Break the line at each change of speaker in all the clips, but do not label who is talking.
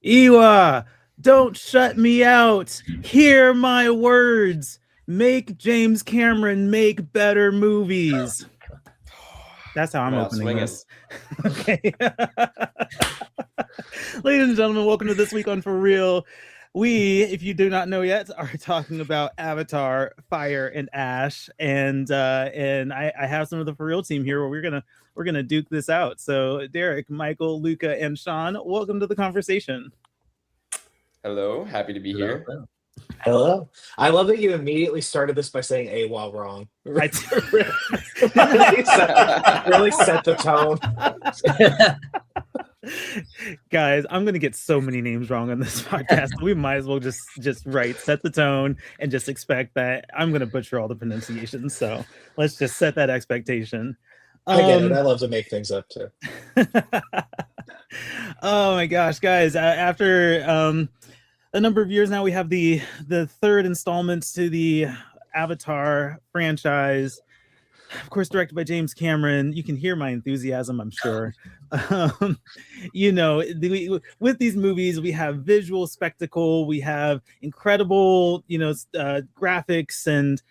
Iwa, don't shut me out. Hear my words. Make James Cameron make better movies. That's how I'm
Come on,
opening
swing it.
this. Okay. Ladies and gentlemen, welcome to This Week on ForReel. We, if you do not know yet, are talking about Avatar, Fire, and Ash, and I have some of the ForReel team here where we're gonna duke this out. So, Derrick, Michael, Luca, and Shawn, welcome to the conversation.
Hello, happy to be here.
Hello. I love that you immediately started this by saying A while wrong.
I
really set the tone.
Guys, I'm gonna get so many names wrong on this podcast. We might as well just set the tone and just expect that I'm gonna butcher all the pronunciations. So let's just set that expectation.
I get it. I love to make things up too.
Oh my gosh, guys! After a number of years now, we have the third installment to the Avatar franchise. Of course, directed by James Cameron. You can hear my enthusiasm, I'm sure. With these movies, we have visual spectacle, we have incredible, graphics and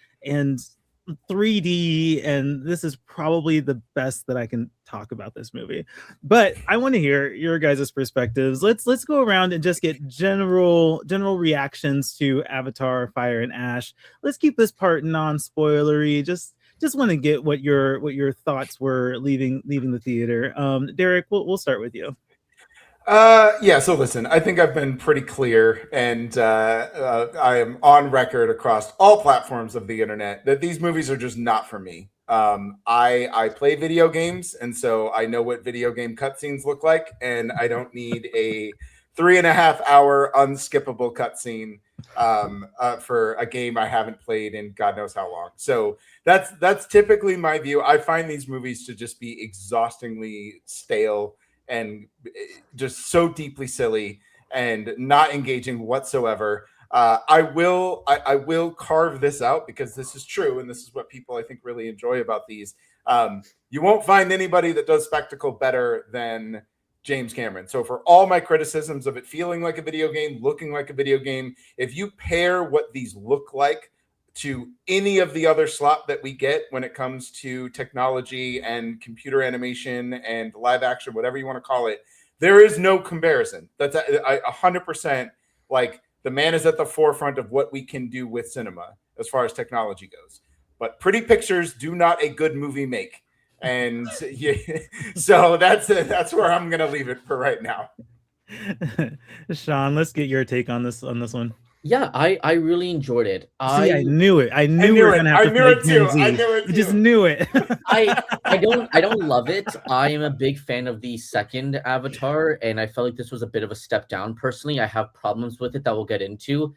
3D, and this is probably the best that I can talk about this movie. But I want to hear your guys' perspectives. Let's go around and just get general reactions to Avatar, Fire, and Ash. Let's keep this part non-spoilery. Just want to get what your thoughts were leaving the theater. Derrick, we'll start with you.
So listen, I think I've been pretty clear, and I am on record across all platforms of the internet that these movies are just not for me. I play video games, and so I know what video game cutscenes look like, and I don't need a 3.5 hour unskippable cutscene for a game I haven't played in God knows how long. So that's typically my view. I find these movies to just be exhaustingly stale and just so deeply silly and not engaging whatsoever. I will carve this out because this is true, and this is what people I think really enjoy about these. You won't find anybody that does spectacle better than James Cameron. So for all my criticisms of it feeling like a video game, looking like a video game, if you pair what these look like to any of the other slop that we get when it comes to technology and computer animation and live action, whatever you want to call it, there is no comparison. That's 100% like the man is at the forefront of what we can do with cinema as far as technology goes. But pretty pictures do not a good movie make. And yeah, so that's where I'm going to leave it for right now.
Shawn, let's get your take on this one.
Yeah, I really enjoyed it.
I knew it. I knew we were gonna have to play Gen Z. I just knew it.
I don't love it. I am a big fan of the second Avatar, and I felt like this was a bit of a step down. Personally, I have problems with it that we'll get into.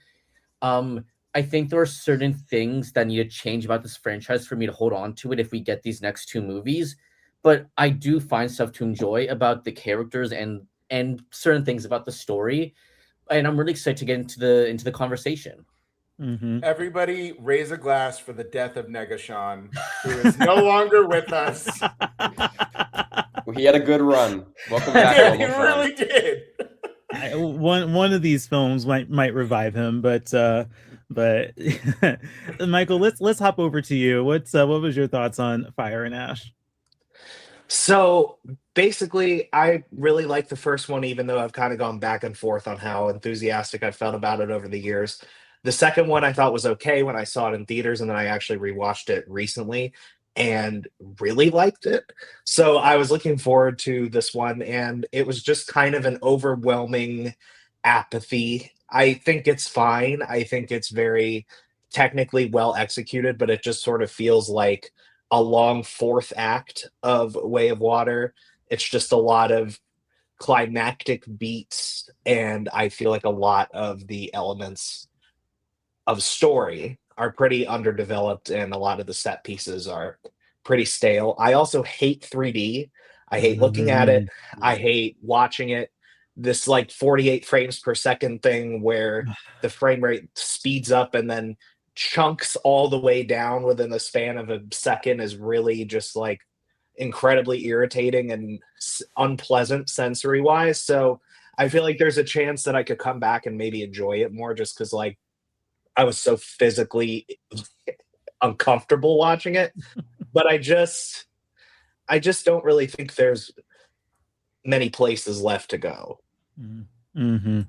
I think there are certain things that need to change about this franchise for me to hold on to it if we get these next two movies. But I do find stuff to enjoy about the characters and certain things about the story. And I'm really excited to get into the conversation.
Mm-hmm. Everybody raise a glass for the death of Shawn, who is no longer with us.
He had a good run. Welcome back.
He really did.
One of these films might revive him, but Michael, let's hop over to you. What was your thoughts on Fire and Ash?
So basically, I really like the first one, even though I've kind of gone back and forth on how enthusiastic I've felt about it over the years. The second one I thought was okay when I saw it in theaters, and then I actually rewatched it recently and really liked it. So I was looking forward to this one, and it was just kind of an overwhelming apathy. I think it's fine. I think it's very technically well executed, but it just sort of feels like a long fourth act of Way of Water. It's just a lot of climactic beats, and I feel like a lot of the elements of story are pretty underdeveloped, and a lot of the set pieces are pretty stale. I also hate 3D. I hate looking at it. I hate watching it. This like 48 frames per second thing where the frame rate speeds up and then chunks all the way down within the span of a second is really just like incredibly irritating and unpleasant sensory wise. So I feel like there's a chance that I could come back and maybe enjoy it more just because like I was so physically uncomfortable watching it. But I just don't really think there's many places left to go.
Mm-hmm.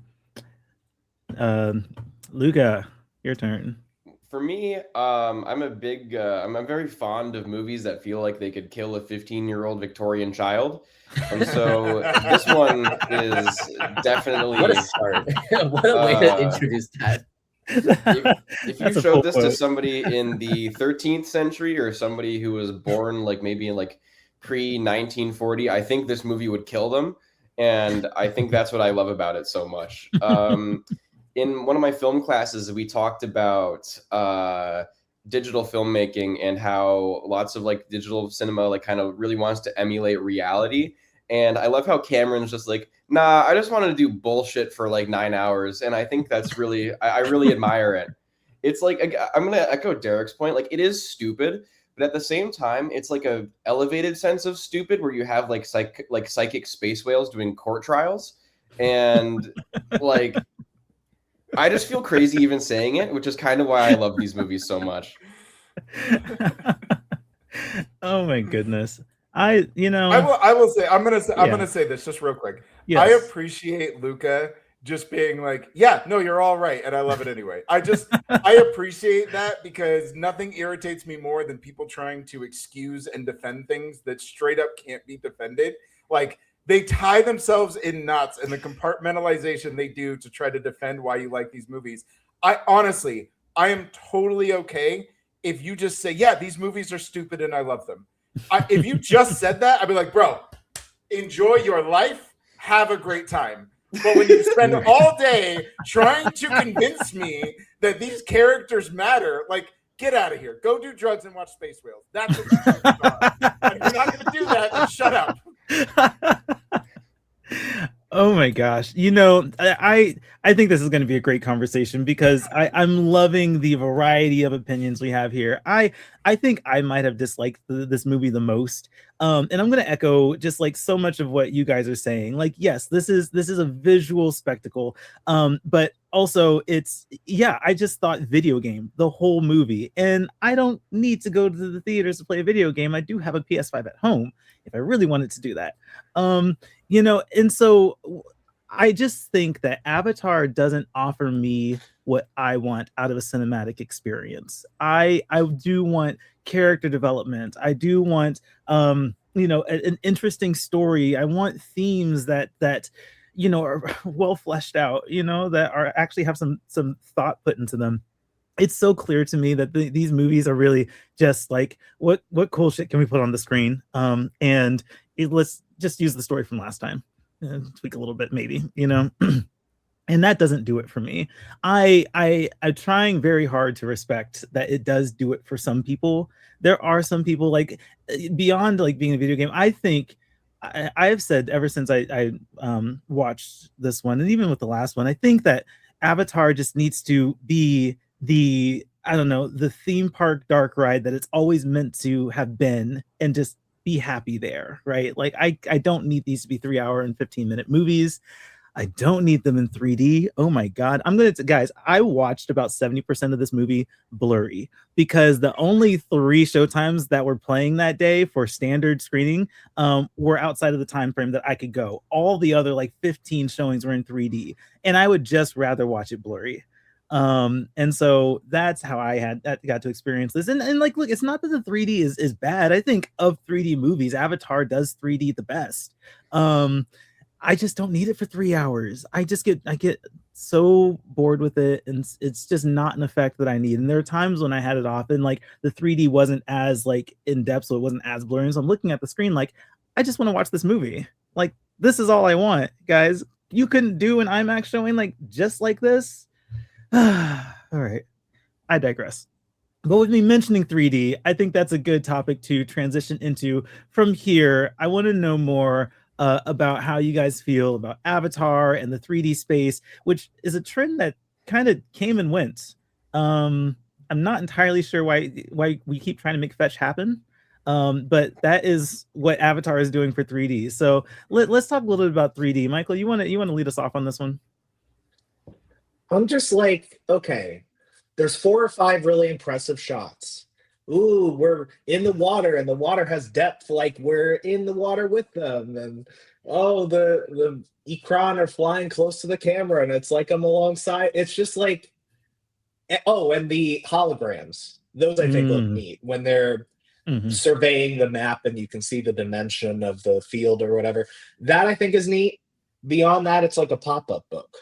Luca, your turn.
For me, I'm very fond of movies that feel like they could kill a 15-year-old Victorian child. And so this one is definitely...
What a start. What a way to introduce that.
If you showed this to somebody in the 13th century or somebody who was born like maybe in like pre-1940, I think this movie would kill them. And I think that's what I love about it so much. In one of my film classes, we talked about digital filmmaking and how lots of like digital cinema like kind of really wants to emulate reality. And I love how Cameron's just like, nah, I just wanted to do bullshit for like 9 hours. And I think that's really, I really admire it. It's like, I'm going to echo Derrick's point. Like it is stupid, but at the same time, it's like a elevated sense of stupid where you have like psychic space whales doing court trials. And like, I just feel crazy even saying it, which is kind of why I love these movies so much.
Oh my goodness. I
will say, I'm gonna say this just real quick.
Yes.
I appreciate Luca just being like, yeah, no, you're all right, and I love it anyway. I appreciate that because nothing irritates me more than people trying to excuse and defend things that straight up can't be defended. Like they tie themselves in knots and the compartmentalization they do to try to defend why you like these movies. I am totally okay if you just say, yeah, these movies are stupid and I love them. If you just said that, I'd be like, bro, enjoy your life. Have a great time. But when you spend all day trying to convince me that these characters matter, like, get out of here. Go do drugs and watch Space Whales. That's what you are. If you're not going to do that, then shut up.
Oh my gosh. I think this is going to be a great conversation because I'm loving the variety of opinions we have here. I think I might have disliked this movie the most. And I'm going to echo just like so much of what you guys are saying. Like, yes, this is a visual spectacle. But also I just thought video game the whole movie. And I don't need to go to the theaters to play a video game. I do have a PS5 at home if I really wanted to do that. And so I just think that Avatar doesn't offer me what I want out of a cinematic experience. I do want character development. I do want an interesting story. I want themes that are well fleshed out, that are actually have some thought put into them. It's so clear to me that these movies are really just like what cool shit can we put on the screen, and let's just use the story from last time, tweak a little bit maybe, and that doesn't do it for me. I'm trying very hard to respect that it does do it for some people. There are some people like beyond like being a video game. I think I have said ever since I watched this one and even with the last one, I think that Avatar just needs to be the theme park dark ride that it's always meant to have been and just be happy there, right? Like I don't need these to be 3 hour and 15-minute movies. I don't need them in 3D. Oh my God. Guys, I watched about 70% of this movie blurry because the only 3 showtimes that were playing that day for standard screening were outside of the time frame that I could go. All the other like 15 showings were in 3D and I would just rather watch it blurry. And so that's how I got to experience this. And like, look, it's not that the 3D is bad. I think of 3D movies, Avatar does 3D the best. I just don't need it for 3 hours. I get so bored with it, and it's just not an effect that I need. And there are times when I had it off, and like the 3D wasn't as like in depth, so it wasn't as blurry. So I'm looking at the screen like, I just want to watch this movie. Like this is all I want, guys. You couldn't do an IMAX showing like just like this. All right, I digress. But with me mentioning 3D, I think that's a good topic to transition into. From here, I want to know more about how you guys feel about Avatar and the 3D space, which is a trend that kind of came and went. I'm not entirely sure why we keep trying to make fetch happen. But that is what Avatar is doing for 3D. So let's talk a little bit about 3D. Michael, you want to lead us off on this one?
I'm just like, okay, there's 4 or 5 really impressive shots. Ooh, we're in the water and the water has depth, like we're in the water with them. And oh, the Ikran are flying close to the camera and it's like I'm alongside. It's just like, oh, and the holograms. Those I think look neat when they're surveying the map and you can see the dimension of the field or whatever. That I think is neat. Beyond that, it's like a pop-up book.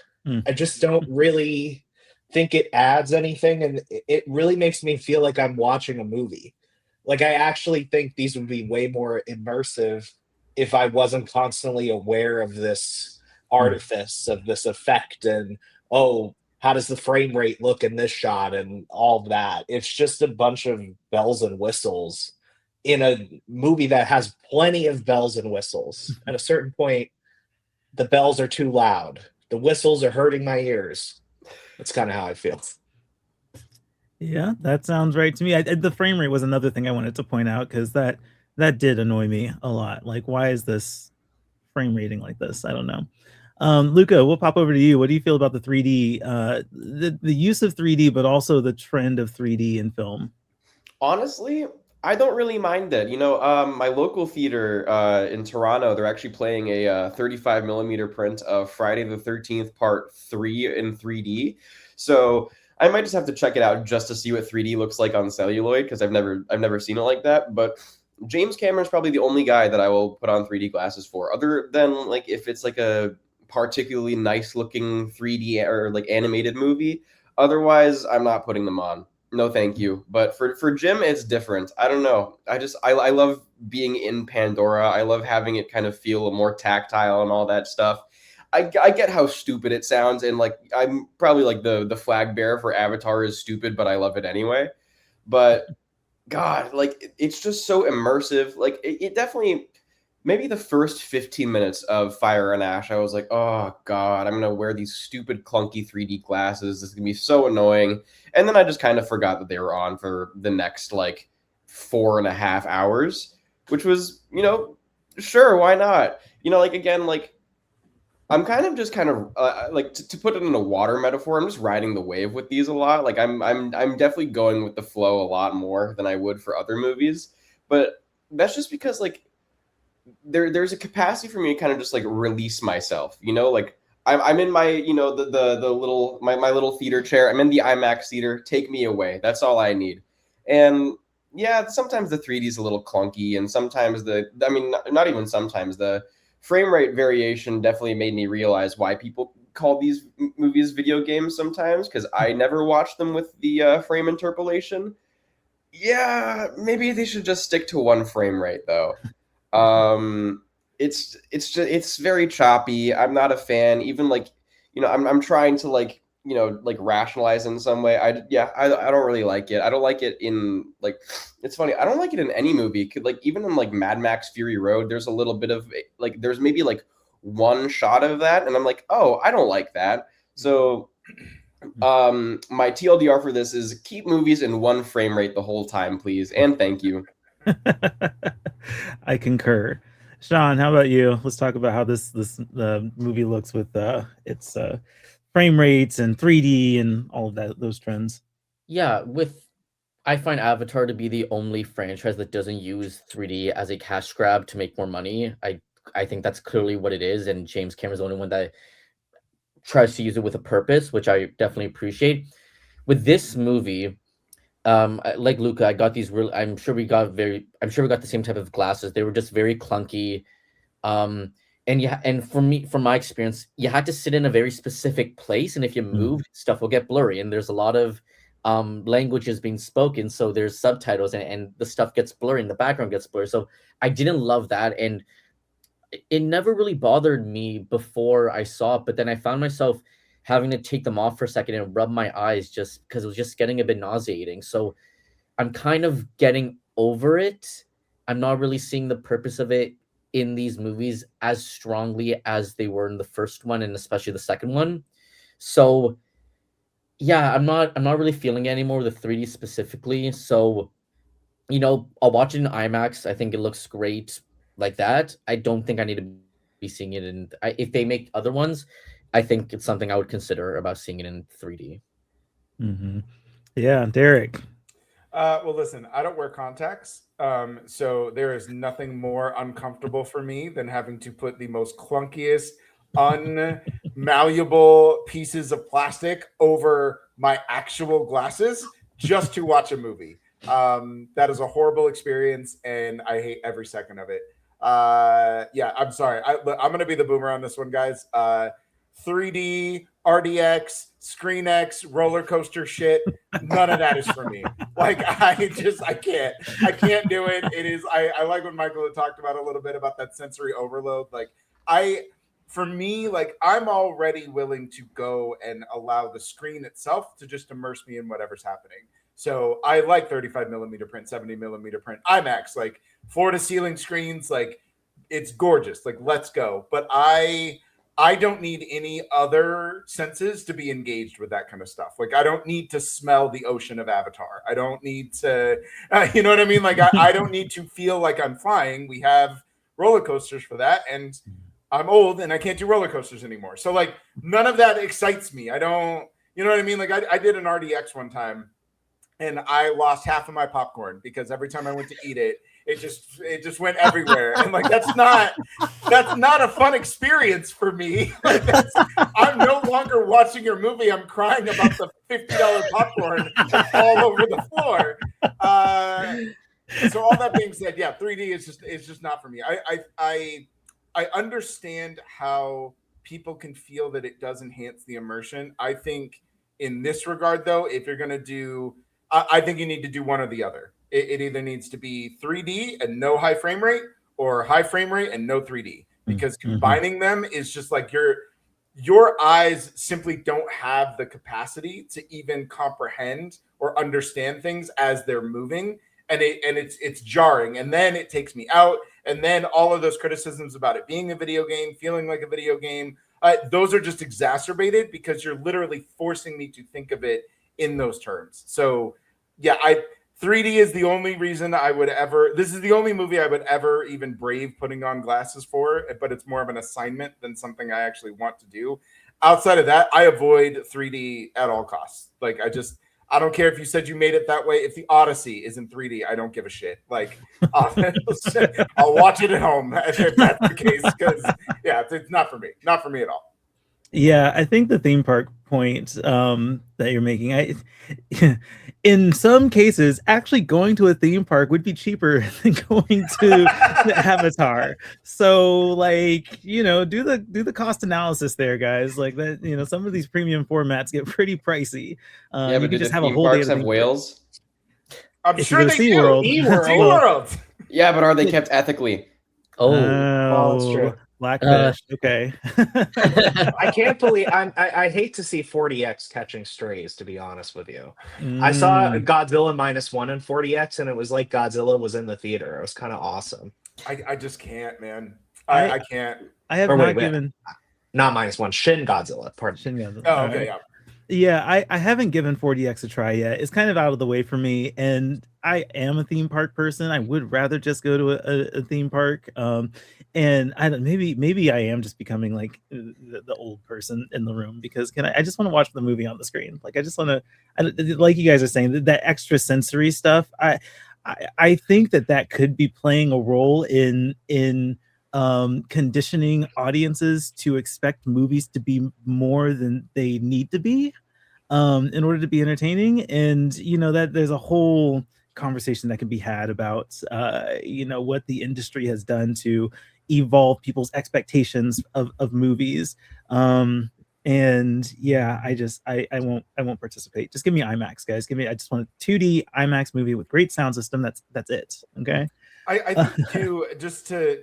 I just don't really think it adds anything, and it really makes me feel like I'm watching a movie. Like, I actually think these would be way more immersive if I wasn't constantly aware of this artifice, of this effect, and oh, how does the frame rate look in this shot and all that. It's just a bunch of bells and whistles in a movie that has plenty of bells and whistles. At a certain point, the bells are too loud. The whistles are hurting my ears. That's kind of how I feel.
Yeah, that sounds right to me. The frame rate was another thing I wanted to point out, because that did annoy me a lot. Like, why is this frame rating like this? I don't know. Luca, we'll pop over to you. What do you feel about the 3D, the use of 3D, but also the trend of 3D in film?
Honestly, I don't really mind it. My local theater in Toronto, they're actually playing a 35 millimeter print of Friday the 13th Part 3 in 3D. So I might just have to check it out just to see what 3D looks like on celluloid, because I've never seen it like that. But James Cameron's probably the only guy that I will put on 3D glasses for, other than like if it's like a particularly nice looking 3D or like animated movie. Otherwise, I'm not putting them on. No, thank you. But for Jim, it's different. I don't know. I love being in Pandora. I love having it kind of feel more tactile and all that stuff. I get how stupid it sounds, and like I'm probably like the flag bearer for Avatar is stupid, but I love it anyway. But God, like it's just so immersive. Like it definitely. Maybe the first 15 minutes of Fire and Ash, I was like, oh, God, I'm going to wear these stupid, clunky 3D glasses. This is going to be so annoying. And then I just kind of forgot that they were on for the next, like, 4.5 hours, which was, sure, why not? Like, again, like, I'm kind of like, to put it in a water metaphor, I'm just riding the wave with these a lot. Like, I'm definitely going with the flow a lot more than I would for other movies. But that's just because, like, there's a capacity for me to kind of just like release myself, like I'm in my, the little, my little theater chair. I'm in the IMAX theater. Take me away. That's all I need. And yeah, sometimes the 3D is a little clunky, and sometimes not even sometimes, the frame rate variation definitely made me realize why people call these movies video games sometimes, because I never watched them with the frame interpolation. Yeah, maybe they should just stick to one frame rate though. It's very choppy. I'm not a fan. Even like, I'm trying to like, like rationalize in some way. I don't really like it. I don't like it in like, it's funny. I don't like it in any movie. Like even in like Mad Max Fury Road, there's a little bit of like, there's maybe like one shot of that, and I'm like, oh, I don't like that. So my TLDR for this is keep movies in one frame rate the whole time, please, and thank you.
I concur. Shawn, how about you? Let's talk about how this movie looks with its frame rates and 3D and all of those trends.
Yeah, I find Avatar to be the only franchise that doesn't use 3D as a cash grab to make more money. I think that's clearly what it is, and James Cameron's the only one that tries to use it with a purpose, which I definitely appreciate. With this movie, like Luca, I got these I'm sure we got the same type of glasses. They were just very clunky. And from my experience, you had to sit in a very specific place, and if you moved, stuff will get blurry. And there's a lot of languages being spoken, so there's subtitles, and the stuff gets blurry, and the background gets blurry. So I didn't love that, and it never really bothered me before I saw it. But then I found myself having to take them off for a second and rub my eyes just because it was just getting a bit nauseating. So I'm kind of getting over it. I'm not really seeing the purpose of it in these movies as strongly as they were in the first one, and especially the second one. So yeah, I'm not really feeling it anymore, the 3D specifically. So I'll watch it in IMAX. I think it looks great like that. I don't think I need to be seeing it in. If they make other ones, I think it's something I would consider about seeing it in 3D.
Mm-hmm. Yeah, Derrick.
Well, listen, I don't wear contacts, so there is nothing more uncomfortable for me than having to put the most clunkiest, unmalleable pieces of plastic over my actual glasses just to watch a movie. That is a horrible experience, and I hate every second of it. Yeah, I'm sorry. I'm going to be the boomer on this one, guys. 3D, RDX, ScreenX, roller coaster shit. None of that is for me. Like, I can't do it. It is, I like what Michael had talked about a little bit about that sensory overload. Like, for me, like, I'm already willing to go and allow the screen itself to just immerse me in whatever's happening. So I like 35 millimeter print, 70 millimeter print, IMAX, like floor to ceiling screens. Like, it's gorgeous. Like, let's go. But I don't need any other senses to be engaged with that kind of stuff. Like, I don't need to smell the ocean of Avatar. I don't need to, you know what I mean? Like, I don't need to feel like I'm flying. We have roller coasters for that. And I'm old and I can't do roller coasters anymore. So, like, none of that excites me. I don't, you know what I mean? Like, I did an RDX one time and I lost half of my popcorn because every time I went to eat it, it just went everywhere. And like, that's not a fun experience for me. Like, I'm no longer watching your movie. I'm crying about the $50 popcorn all over the floor. So all that being said, yeah, 3D is just not for me. I understand how people can feel that it does enhance the immersion. I think in this regard, though, if you're going to do, I think you need to do one or the other. It either needs to be 3D and no high frame rate, or high frame rate and no 3D, because combining them is just like your eyes simply don't have the capacity to even comprehend or understand things as they're moving, and it's jarring, and then it takes me out, and then all of those criticisms about it being a video game, feeling like a video game, those are just exacerbated because you're literally forcing me to think of it in those terms. So yeah, 3D is the only reason this is the only movie I would ever even brave putting on glasses for, but it's more of an assignment than something I actually want to do. Outside of that, I avoid 3D at all costs. Like, I don't care if you said you made it that way. If the Odyssey is in 3D, I don't give a shit. Like, I'll watch it at home if that's the case, because yeah, it's not for me. Not for me at all.
Yeah, I think the theme park point that you're making, in some cases, actually going to a theme park would be cheaper than going to Avatar. So, like, do the cost analysis there, guys. Like that, some of these premium formats get pretty pricey.
Yeah, but you just have a whole day of whales.
I'm sure they do. SeaWorld.
Yeah, but are they kept ethically?
Oh, that's true. Blackfish. Okay.
I can't believe I hate to see 40X catching strays, to be honest with you. I saw Godzilla -1 in 40X, and it was like Godzilla was in the theater. It was kind of awesome.
I just can't, man. I can't.
I have not given
not -1. Shin Godzilla. Pardon.
Shin Godzilla.
Oh, okay, yeah.
Yeah, I haven't given 40X a try yet. It's kind of out of the way for me, and I am a theme park person. I would rather just go to a theme park. And I don't, maybe I am just becoming like the old person in the room, because I just want to watch the movie on the screen. Like, I just want to, like you guys are saying, that extra sensory stuff. I think that could be playing a role in conditioning audiences to expect movies to be more than they need to be in order to be entertaining. And that there's a whole conversation that can be had about what the industry has done to evolve people's expectations of movies. And yeah, I won't participate. Just give me IMAX, guys. I just want a 2D IMAX movie with great sound system. That's it. Okay.
I think too,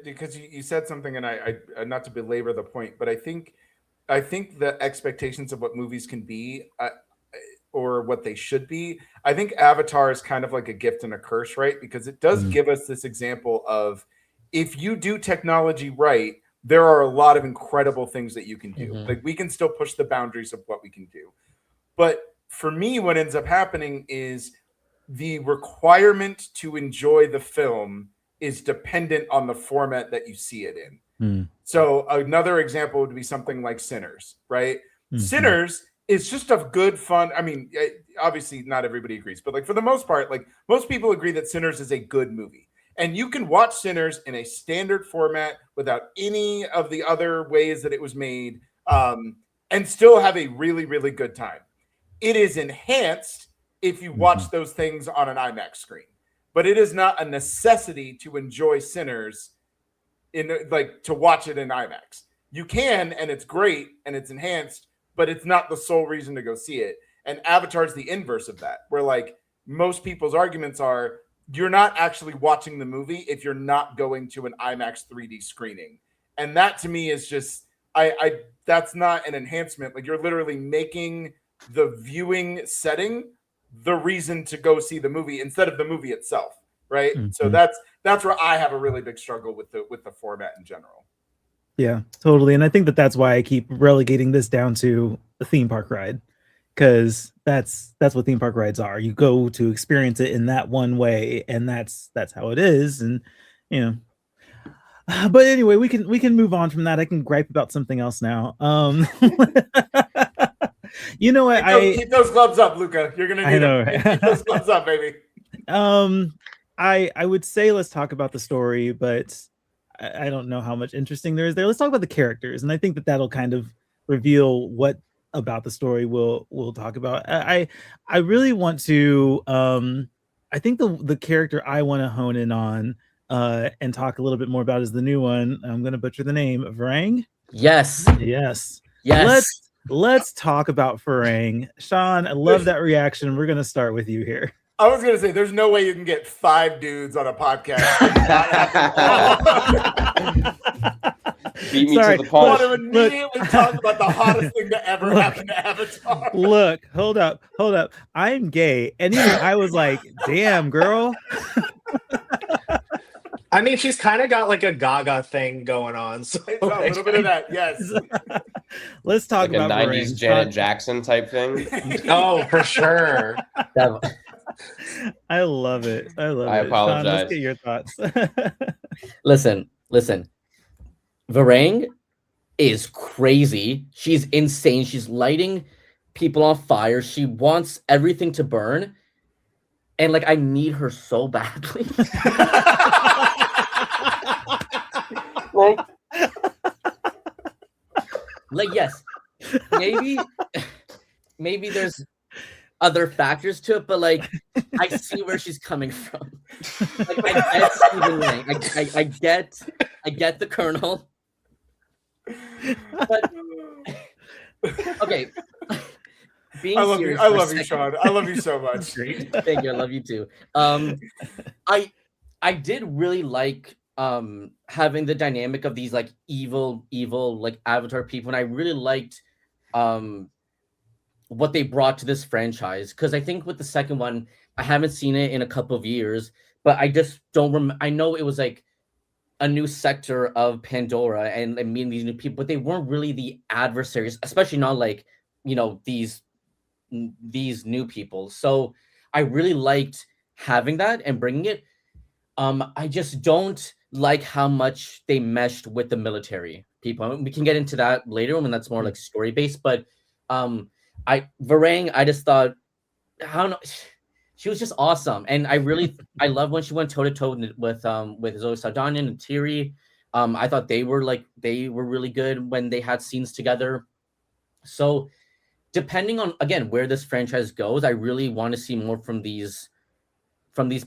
because you said something, and I not to belabor the point, but I think the expectations of what movies can be, or what they should be, I think Avatar is kind of like a gift and a curse, right? Because it does give us this example of, if you do technology right, there are a lot of incredible things that you can do. Like, we can still push the boundaries of what we can do. But for me, what ends up happening is the requirement to enjoy the film is dependent on the format that you see it in. So another example would be something like Sinners, right? Sinners is just a good fun. I mean, obviously not everybody agrees, but like for the most part, like most people agree that Sinners is a good movie. And you can watch Sinners in a standard format without any of the other ways that it was made, and still have a really, really good time. It is enhanced if you watch those things on an IMAX screen, but it is not a necessity to enjoy Sinners to watch it in IMAX. You can, and it's great, and it's enhanced, but it's not the sole reason to go see it. And Avatar is the inverse of that, where like most people's arguments are, you're not actually watching the movie if you're not going to an IMAX 3D screening. And that to me is just, that's not an enhancement. Like you're literally making the viewing setting the reason to go see the movie instead of the movie itself. Right. So that's where I have a really big struggle with the format in general.
Yeah, totally. And I think that's why I keep relegating this down to a theme park ride, because that's what theme park rides are. You go to experience it in that one way, and that's how it is. And but anyway, we can move on from that. I can gripe about something else now. You know what?
Keep those gloves up, Luca. You're gonna need them.
Right?
Keep those gloves up, baby.
I would say let's talk about the story, but I don't know how much interesting there is there. Let's talk about the characters, and I think that'll kind of reveal what about the story we'll talk about. I really want to. I think the character I want to hone in on and talk a little bit more about is the new one. I'm going to butcher the name. Varang.
Yes.
Let's talk about Varang. Shawn, I love that reaction. We're going to start with you here.
I was going to say, there's no way you can get 5 dudes on a podcast.
Beat me to the punch.
I want to immediately talk about the hottest thing to ever happen to Avatar.
Look, hold up. I'm gay. And even I was like, damn, girl.
I mean, she's kind of got like a Gaga thing going on. So
a little bit of that, yes.
Let's talk
like
about
a 90s
Varang.
Janet Jackson type thing.
Oh, for sure.
I love it. I
apologize.
Shawn, let's get your thoughts.
Listen. Varang is crazy. She's insane. She's lighting people on fire. She wants everything to burn. And like, I need her so badly. like yes, maybe there's other factors to it, but like I see where she's coming from. Like, I get Stephen Lang. I get the Colonel. But okay.
I love you, Shawn. I love you so much.
Thank you. I love you too. I did really like having the dynamic of these like evil like Avatar people, and I really liked what they brought to this franchise, because I think with the second one, I haven't seen it in a couple of years, but I just don't I know it was like a new sector of Pandora and meeting these new people, but they weren't really the adversaries, especially not like, these new people. So I really liked having that and bringing it. I just don't like how much they meshed with the military people. We can get into that later when that's more like story based, but Varang, I just thought, I don't know, she was just awesome, and I love when she went toe to toe with Zoe Saldana and Neytiri. I thought they were really good when they had scenes together. So depending on, again, where this franchise goes, I really want to see more from these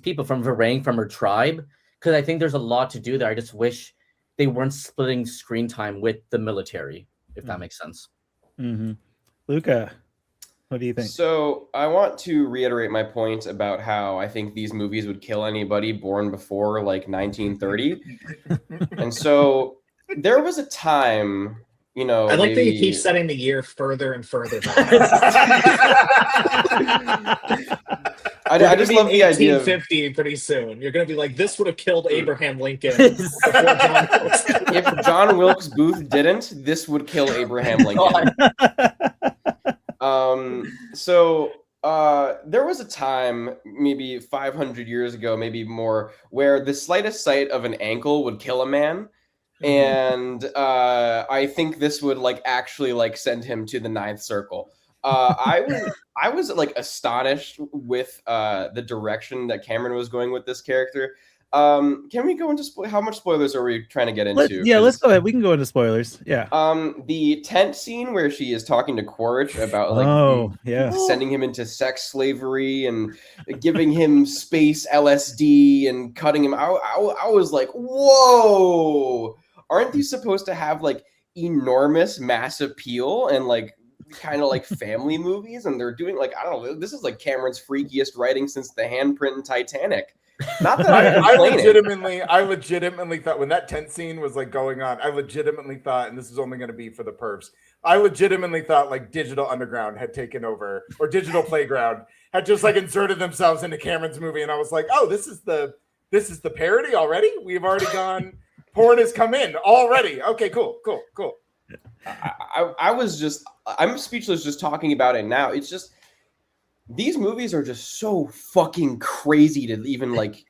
people, from Varang, from her tribe, because I think there's a lot to do there. I just wish they weren't splitting screen time with the military, if that makes sense.
Mm-hmm. Luca, what do you think?
So I want to reiterate my point about how I think these movies would kill anybody born before like 1930. And so there was a time,
I like that you keep setting the year further and further back.
I just love the idea of
1850 pretty soon. You're going to be like, this would have killed Abraham Lincoln before John Wilkes.
If John Wilkes Booth didn't, this would kill Abraham Lincoln. So There was a time, maybe 500 years ago, maybe more, where the slightest sight of an ankle would kill a man. And I think this would like actually like send him to the ninth circle. I was like astonished with the direction that Cameron was going with this character. Can we go into how much spoilers are we trying to get into?
Let's go ahead. We can go into spoilers. Yeah.
The tent scene where she is talking to Quaritch about like sending him into sex slavery and giving him space LSD and cutting him out. I was like, whoa! Aren't these supposed to have like enormous mass appeal and like kind of like family movies? And they're doing like, I don't know, this is like Cameron's freakiest writing since the handprint in Titanic. Not that
I legitimately thought when that tent scene was like going on, I legitimately thought, and this is only going to be for the pervs, I legitimately thought like Digital Underground had taken over, or Digital Playground had just like inserted themselves into Cameron's movie, and I was like, oh, this is the parody already. We've already gone. Porn has come in already. Okay, cool.
I'm speechless just talking about it now. It's just, these movies are just so fucking crazy to even like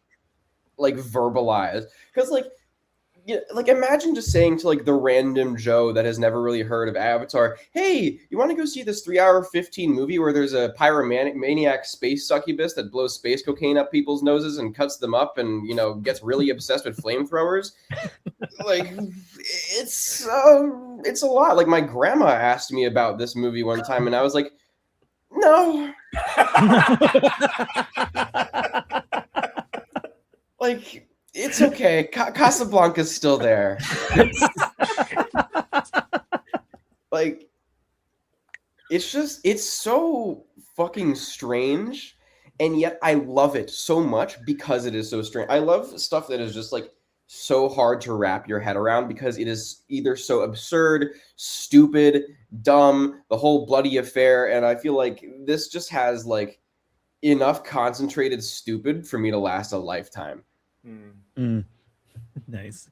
verbalize. Because like imagine just saying to like the random Joe that has never really heard of Avatar, hey, you want to go see this 3-hour 15 movie where there's a pyromaniac space succubus that blows space cocaine up people's noses and cuts them up and, you know, gets really obsessed with flamethrowers? Like, it's a lot. Like, my grandma asked me about this movie one time and I was like, no. Like, it's okay. Casablanca's still there. Like, it's so fucking strange, and yet I love it so much because it is so strange. I love stuff that is just like so hard to wrap your head around because it is either so absurd, stupid, dumb, the whole bloody affair, and I feel like this just has like enough concentrated stupid for me to last a lifetime.
Nice.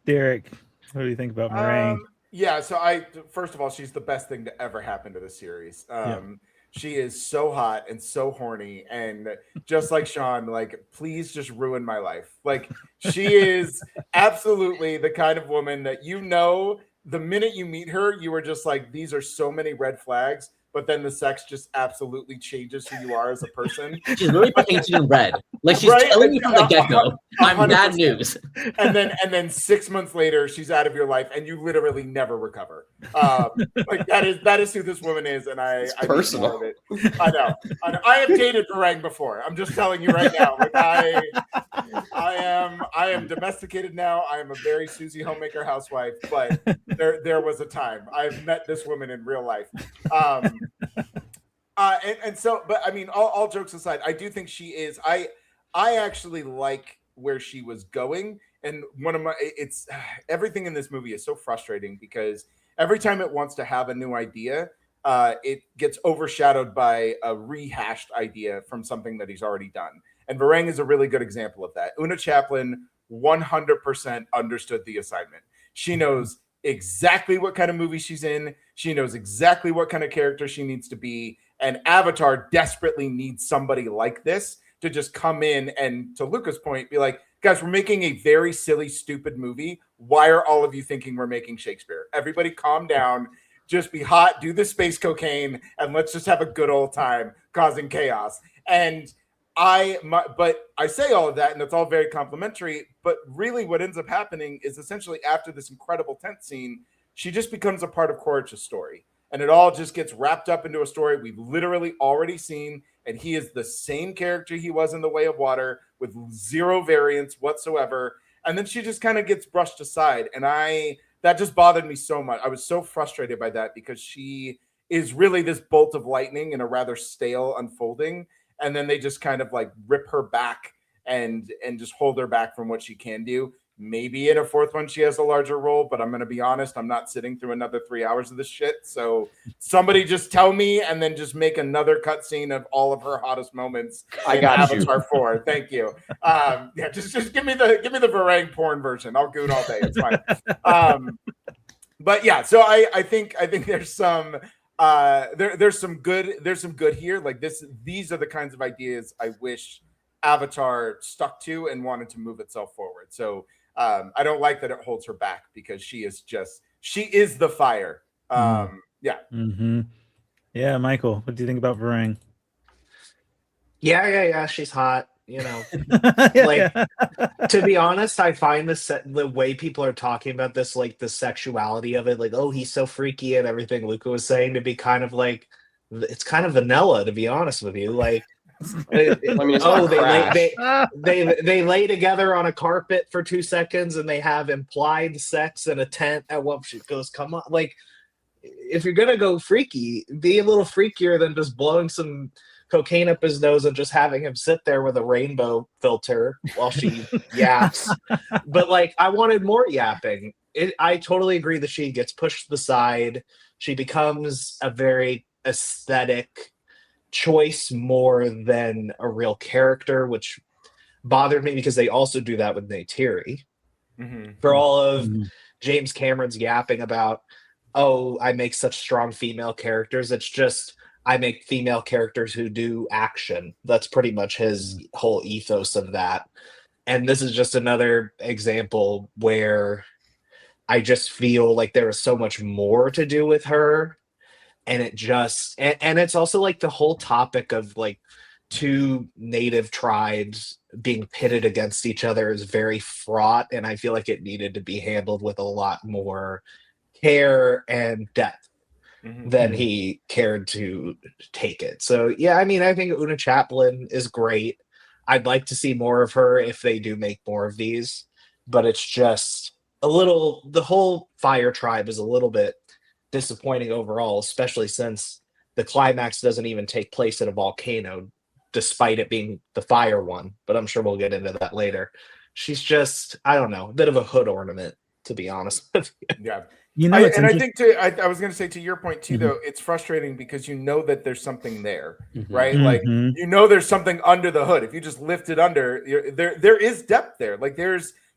Derrick, what do you think about Varang?
Yeah, so first of all, she's the best thing to ever happen to the series. She is so hot and so horny, and just like Shawn, like, please just ruin my life. Like, she is absolutely the kind of woman that, you know, the minute you meet her, you are just like, these are so many red flags. But then the sex just absolutely changes who you are as a person.
She's really painted in red. Like, she's telling you from the get-go, I'm bad news.
And then 6 months later, she's out of your life, and you literally never recover. Like, that is who this woman is, and I
personal.
It. I know. I have dated Varang before. I'm just telling you right now. Like, I am domesticated now. I am a very Susie homemaker housewife, but there was a time I've met this woman in real life. And so, but I mean, all jokes aside, I do think she is. I actually like where she was going, and it's everything in this movie is so frustrating because every time it wants to have a new idea, it gets overshadowed by a rehashed idea from something that he's already done. And Varang is a really good example of that. Una Chaplin 100% understood the assignment. She knows exactly what kind of movie she's in. She knows exactly what kind of character she needs to be. And Avatar desperately needs somebody like this to just come in and, to Luca's point, be like, guys, we're making a very silly, stupid movie. Why are all of you thinking we're making Shakespeare? Everybody calm down. Just be hot, do the space cocaine, and let's just have a good old time causing chaos. And but I say all of that, and it's all very complimentary, but really what ends up happening is essentially after this incredible tent scene, she just becomes a part of Quaritch's story. And it all just gets wrapped up into a story we've literally already seen, and he is the same character he was in The Way of Water with zero variance whatsoever. And then she just kind of gets brushed aside, and that just bothered me so much. I was so frustrated by that because she is really this bolt of lightning in a rather stale unfolding. And then they just kind of like rip her back and just hold her back from what she can do. Maybe in a fourth one, she has a larger role, but I'm going to be honest, I'm not sitting through another 3 hours of this shit. So somebody just tell me and then just make another cutscene of all of her hottest moments.
I got
Avatar 4. Thank you. Yeah, just give me the Varang porn version. I'll goon all day. It's fine. But yeah, so I think there's some there's some good here. Like these are the kinds of ideas I wish Avatar stuck to and wanted to move itself forward. So I don't like that it holds her back because she is the fire. Yeah.
Mm-hmm. Yeah, Michael, what do you think about Varang?
Yeah. She's hot. You know,
Yeah.
To be honest, I find the way people are talking about this, like the sexuality of it, like, oh, he's so freaky and everything Luca was saying, to be kind of like, it's kind of vanilla, to be honest with you. Like, they lay together on a carpet for 2 seconds and they have implied sex in a tent at one. She goes, come on, like, if you're gonna go freaky, be a little freakier than just blowing some cocaine up his nose and just having him sit there with a rainbow filter while she yaps. But like, I wanted more yapping. I totally agree that she gets pushed to the side. She becomes a very aesthetic choice more than a real character, which bothered me because they also do that with Neytiri. For all of James Cameron's yapping about, oh, I make such strong female characters, it's just I make female characters who do action. That's pretty much his whole ethos of that. And this is just another example where I just feel like there is so much more to do with her. And it just, and it's also like the whole topic of like 2 native tribes being pitted against each other is very fraught. And I feel like it needed to be handled with a lot more care and depth than he cared to take it. So yeah, I mean, I think Una Chaplin is great. I'd like to see more of her if they do make more of these, but it's just the whole Fire Tribe is a little bit disappointing overall, especially since the climax doesn't even take place at a volcano, despite it being the fire one. But I'm sure we'll get into that later. She's just, I don't know, a bit of a hood ornament, to be honest with you.
Yeah.
I
think I was going to say to your point too, though, it's frustrating because you know that there's something there, right? Like you know there's something under the hood. If you just lift it under, there is depth there. Like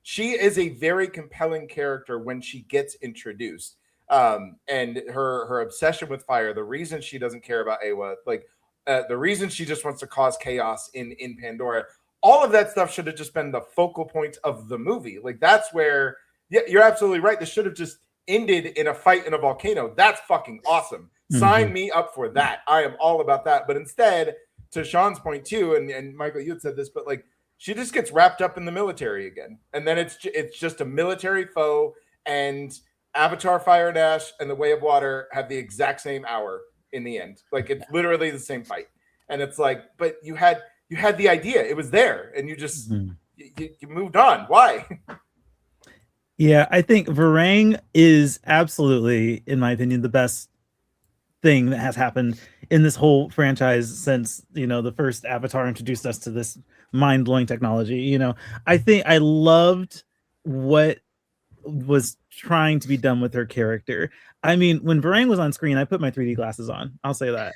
she is a very compelling character when she gets introduced, and her obsession with fire, the reason she doesn't care about Awa, like the reason she just wants to cause chaos in Pandora, all of that stuff should have just been the focal point of the movie. Like that's where, yeah, you're absolutely right. This should have just ended in a fight in a volcano. That's fucking awesome. Sign me up for that. I am all about that. But instead, to Sean's point too, and Michael, you had said this, but like she just gets wrapped up in the military again, and then it's just a military foe. And Avatar, Fire and Ash, and The Way of Water have the exact same hour in the end. Like it's literally the same fight, and it's like, but you had the idea. It was there, and you just you moved on. Why?
Yeah, I think Varang is absolutely, in my opinion, the best thing that has happened in this whole franchise since, the first Avatar introduced us to this mind-blowing technology. I think I loved what was trying to be done with her character. I mean, when Varang was on screen, I put my 3D glasses on. I'll say that.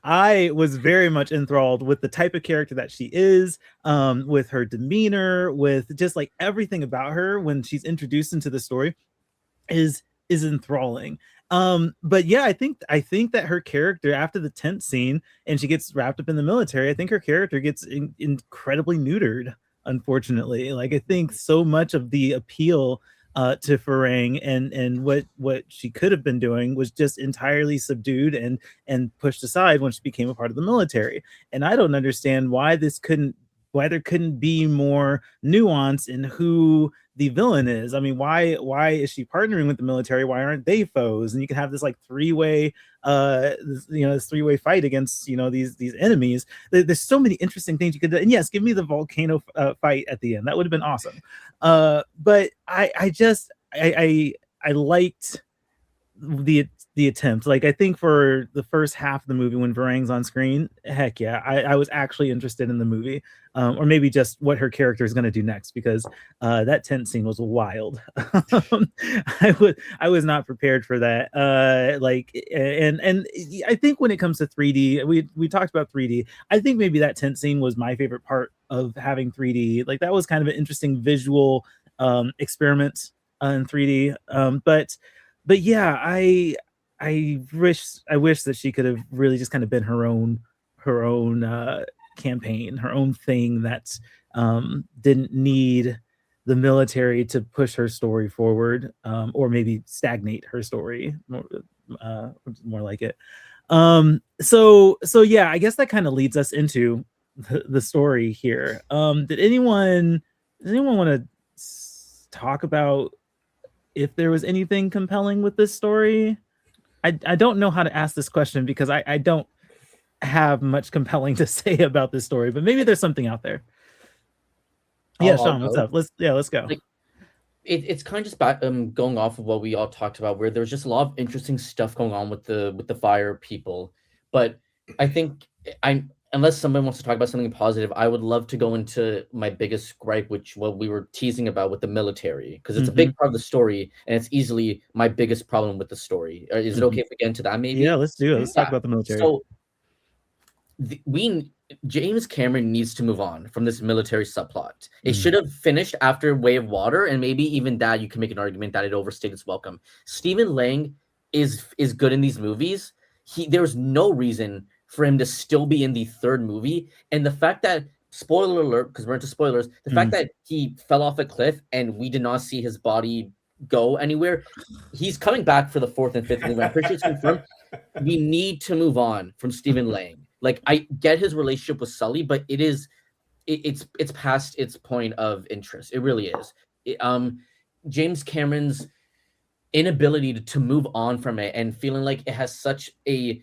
I was very much enthralled with the type of character that she is, with her demeanor, with just like everything about her when she's introduced into the story is enthralling. But yeah, I think that her character after the tent scene and she gets wrapped up in the military, I think her character gets incredibly neutered, unfortunately. Like I think so much of the appeal to Varang and what she could have been doing was just entirely subdued and pushed aside when she became a part of the military. And I don't understand why there couldn't be more nuance in who the villain is. I mean, why is she partnering with the military? Why aren't they foes? And you can have this like three-way fight against these enemies. There's so many interesting things you could do. And yes, give me the volcano fight at the end. That would have been awesome. But I liked the attempt. Like I think for the first half of the movie when Varang's on screen, heck yeah, I was actually interested in the movie, or maybe just what her character is going to do next, because that tent scene was wild. I was not prepared for that. And I think when it comes to 3D, we talked about 3D. I think maybe that tent scene was my favorite part of having 3D. Like that was kind of an interesting visual experiment in 3D. But yeah, I wish that she could have really just kind of been her own campaign, her own thing that didn't need the military to push her story forward, or maybe stagnate her story, more like it. So yeah, I guess that kind of leads us into the story here. Did anyone want to talk about if there was anything compelling with this story? I don't know how to ask this question because I don't have much compelling to say about this story, but maybe there's something out there. Yeah, Shawn, what's up? Let's go.
Like, it's kind of just back, going off of what we all talked about, where there's just a lot of interesting stuff going on with the fire people. But I think unless somebody wants to talk about something positive, I would love to go into my biggest gripe, which what we were teasing about with the military, because it's a big part of the story, and it's easily my biggest problem with the story. Is it okay if we get into that? Maybe.
Yeah, let's do it. Let's talk about the military.
So James Cameron needs to move on from this military subplot. It should have finished after Way of Water, and maybe even that you can make an argument that it overstayed its welcome. Stephen Lang is good in these movies. There's no reason for him to still be in the third movie, and the fact that, spoiler alert, because we're into spoilers, the fact that he fell off a cliff and we did not see his body go anywhere, he's coming back for the fourth and fifth movie. I'm pretty sure it's confirmed. We need to move on from Stephen Lang. Like, I get his relationship with Sully, but it's past its point of interest. It really is. James Cameron's inability to move on from it and feeling like it has such a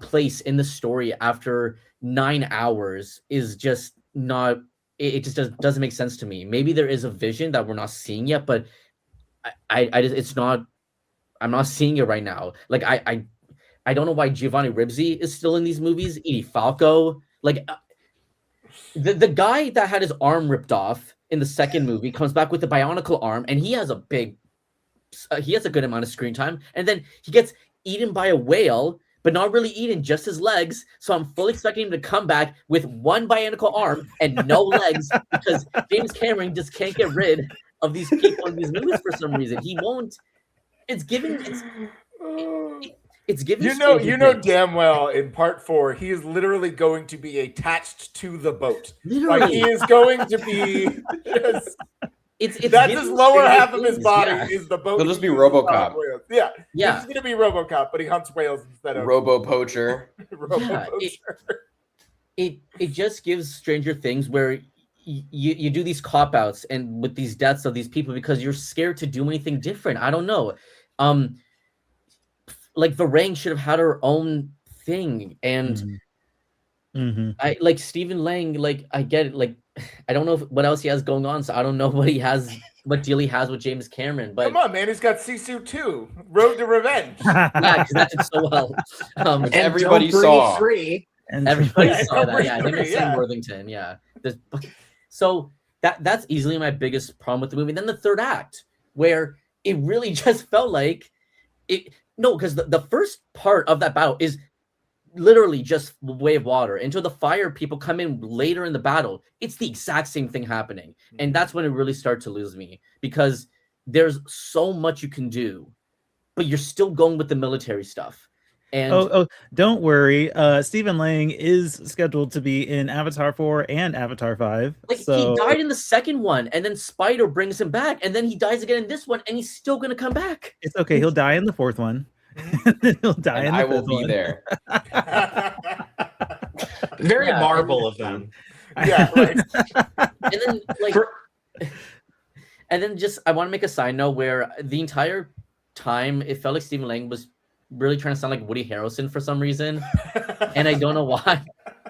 place in the story after 9 hours is just not. It just doesn't make sense to me. Maybe there is a vision that we're not seeing yet, but it's not. I'm not seeing it right now. Like I don't know why Giovanni Ribisi is still in these movies. Edie Falco, like the guy that had his arm ripped off in the second movie comes back with the bionicle arm, and he has a good amount of screen time, and then he gets eaten by a whale, but not really eaten, just his legs. So I'm fully expecting him to come back with one bionicle arm and no legs, because James Cameron just can't get rid of these people in these movies for some reason. He won't. It's giving.
You know damn well in part 4 he is literally going to be attached to the boat.
Literally.
Like, he is going to be just, that's his lower half of his body is the boat.
He'll just be RoboCop.
Yeah. He's gonna be RoboCop, but he hunts whales instead of
Robo Poacher.
It just gives Stranger Things where you do these cop outs and with these deaths of these people because you're scared to do anything different. I don't know. Like Varang should have had her own thing, and I like Stephen Lang. Like, I get it. Like, I don't know what else he has going on, so I don't know what deal he has with James Cameron. But
come on, man, he's got Sisu 2, Road to Revenge.
Yeah, because that did so well.
And everybody saw.
Everybody saw that. Yeah, him and Sam Worthington. Yeah. So that's easily my biggest problem with the movie. And then the third act, where it really just felt like it. No, because the first part of that battle is literally just Way of Water until the fire people come in later in the battle. It's the exact same thing happening. And that's when it really started to lose me, because there's so much you can do, but you're still going with the military stuff. And
don't worry. Stephen Lang is scheduled to be in Avatar 4 and Avatar 5.
Like, he died in the second one, and then Spider brings him back, and then he dies again in this one, and he's still gonna come back.
It's okay. He'll die in the fourth one. He'll die in the
I will
fifth
be
one.
there.
Very Marvel of them.
Yeah, right.
And then and then just I want to make a side note where the entire time it felt like Stephen Lang was really trying to sound like Woody Harrelson for some reason, and I don't know why,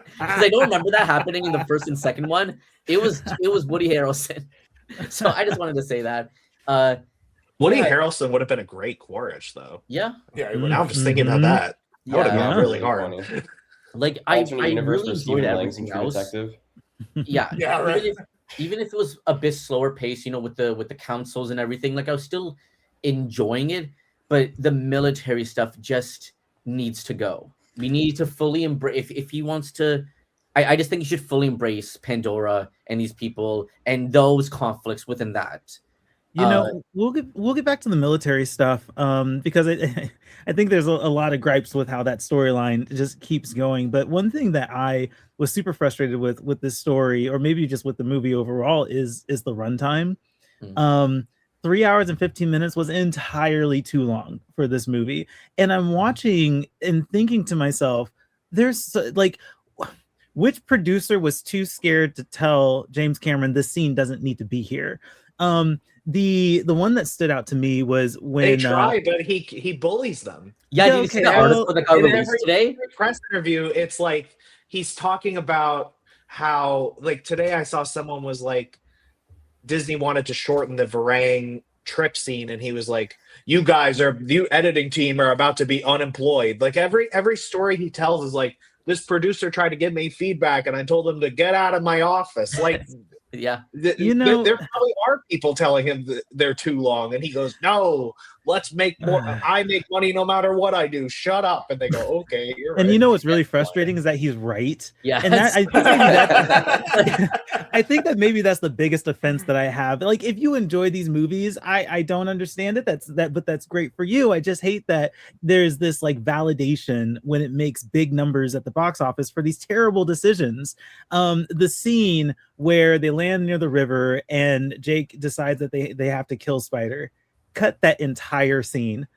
because I don't remember that happening in the first and second one. It was Woody Harrelson, so I just wanted to say that.
Woody Harrelson would have been a great Quaritch, though.
Yeah.
Now I'm just thinking about that. That would have been really hard.
Like, I really enjoyed everything else. Yeah.
Right.
Even if it was a bit slower pace, with the councils and everything, like, I was still enjoying it. But the military stuff just needs to go. We need to fully embrace. If he wants to I just think you should fully embrace Pandora and these people and those conflicts within that.
You know, we'll get back to the military stuff because I think there's a lot of gripes with how that storyline just keeps going. But one thing that I was super frustrated with this story, or maybe just with the movie overall, is the runtime. 3 hours and 15 minutes was entirely too long for this movie. And I'm watching and thinking to myself, there's like, which producer was too scared to tell James Cameron this scene doesn't need to be here? The one that stood out to me was when
they try, but he bullies them.
Yeah, did you see the article that got released today?
Press interview, it's like he's talking about how, like, today I saw someone was like, Disney wanted to shorten the Varang trip scene, and he was like, you editing team are about to be unemployed. Like every story he tells is like, this producer tried to give me feedback and I told him to get out of my office. Like,
yeah,
there probably are people telling him that they're too long, and he goes, no, let's make more. I make money no matter what I do. Shut up. And they go, okay. You're right.
And you know what's really frustrating is that he's right.
Yeah.
And I think that maybe that's the biggest offense that I have. Like, if you enjoy these movies, I don't understand it. But that's great for you. I just hate that there's this like validation when it makes big numbers at the box office for these terrible decisions. The scene where they land near the river and Jake decides that they have to kill Spider. Cut that entire scene.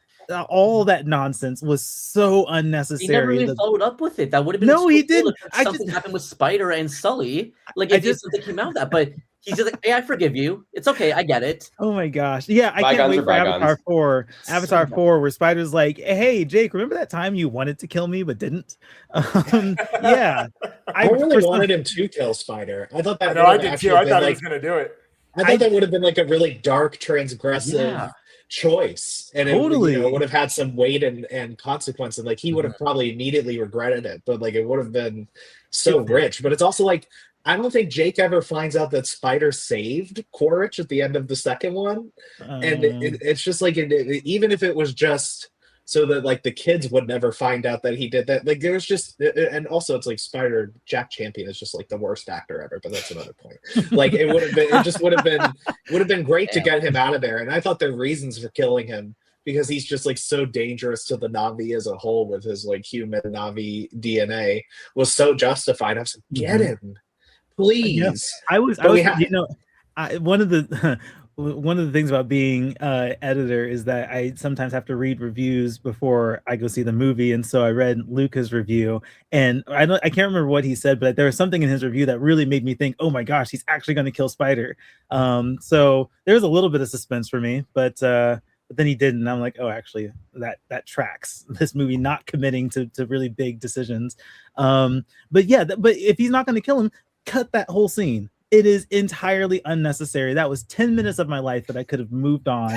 All that nonsense was so unnecessary.
He never even followed up with it. That would have been
he didn't.
Something happened with Spider and Sully. Like if something came out of that, but he's just like, hey, I forgive you. It's okay. I get it.
Oh my gosh. Yeah, I can't wait for Avatar 4. Avatar 4, where Spider's like, hey, Jake, remember that time you wanted to kill me but didn't? Yeah.
I really wanted him to kill Spider. I thought that.
I did too. I thought he was going to do it.
I thought that would have been like a really dark, transgressive choice, and it would have had some weight and consequence, and like he would have probably immediately regretted it, but like it would have been so rich. But it's also like, I don't think Jake ever finds out that Spider saved Quaritch at the end of the second one, and it's just like even if it was just so that like the kids would never find out that he did that. Like there's just, and also it's like Spider, Jack Champion is just like the worst actor ever, but that's another point. Like it would have been great to get him out of there. And I thought the reasons for killing him, because he's just like so dangerous to the Na'vi as a whole with his like human Na'vi DNA, was so justified. I was like, get him, please.
Yeah. I was one of the things about being editor is that I sometimes have to read reviews before I go see the movie, and so I read Luca's review, and I can't remember what he said, but there was something in his review that really made me think, oh my gosh, he's actually going to kill Spider. So there was a little bit of suspense for me, but then he didn't, and I'm like, oh, actually that tracks this movie not committing to really big decisions. But if he's not going to kill him, cut that whole scene. It is entirely unnecessary. That was 10 minutes of my life that I could have moved on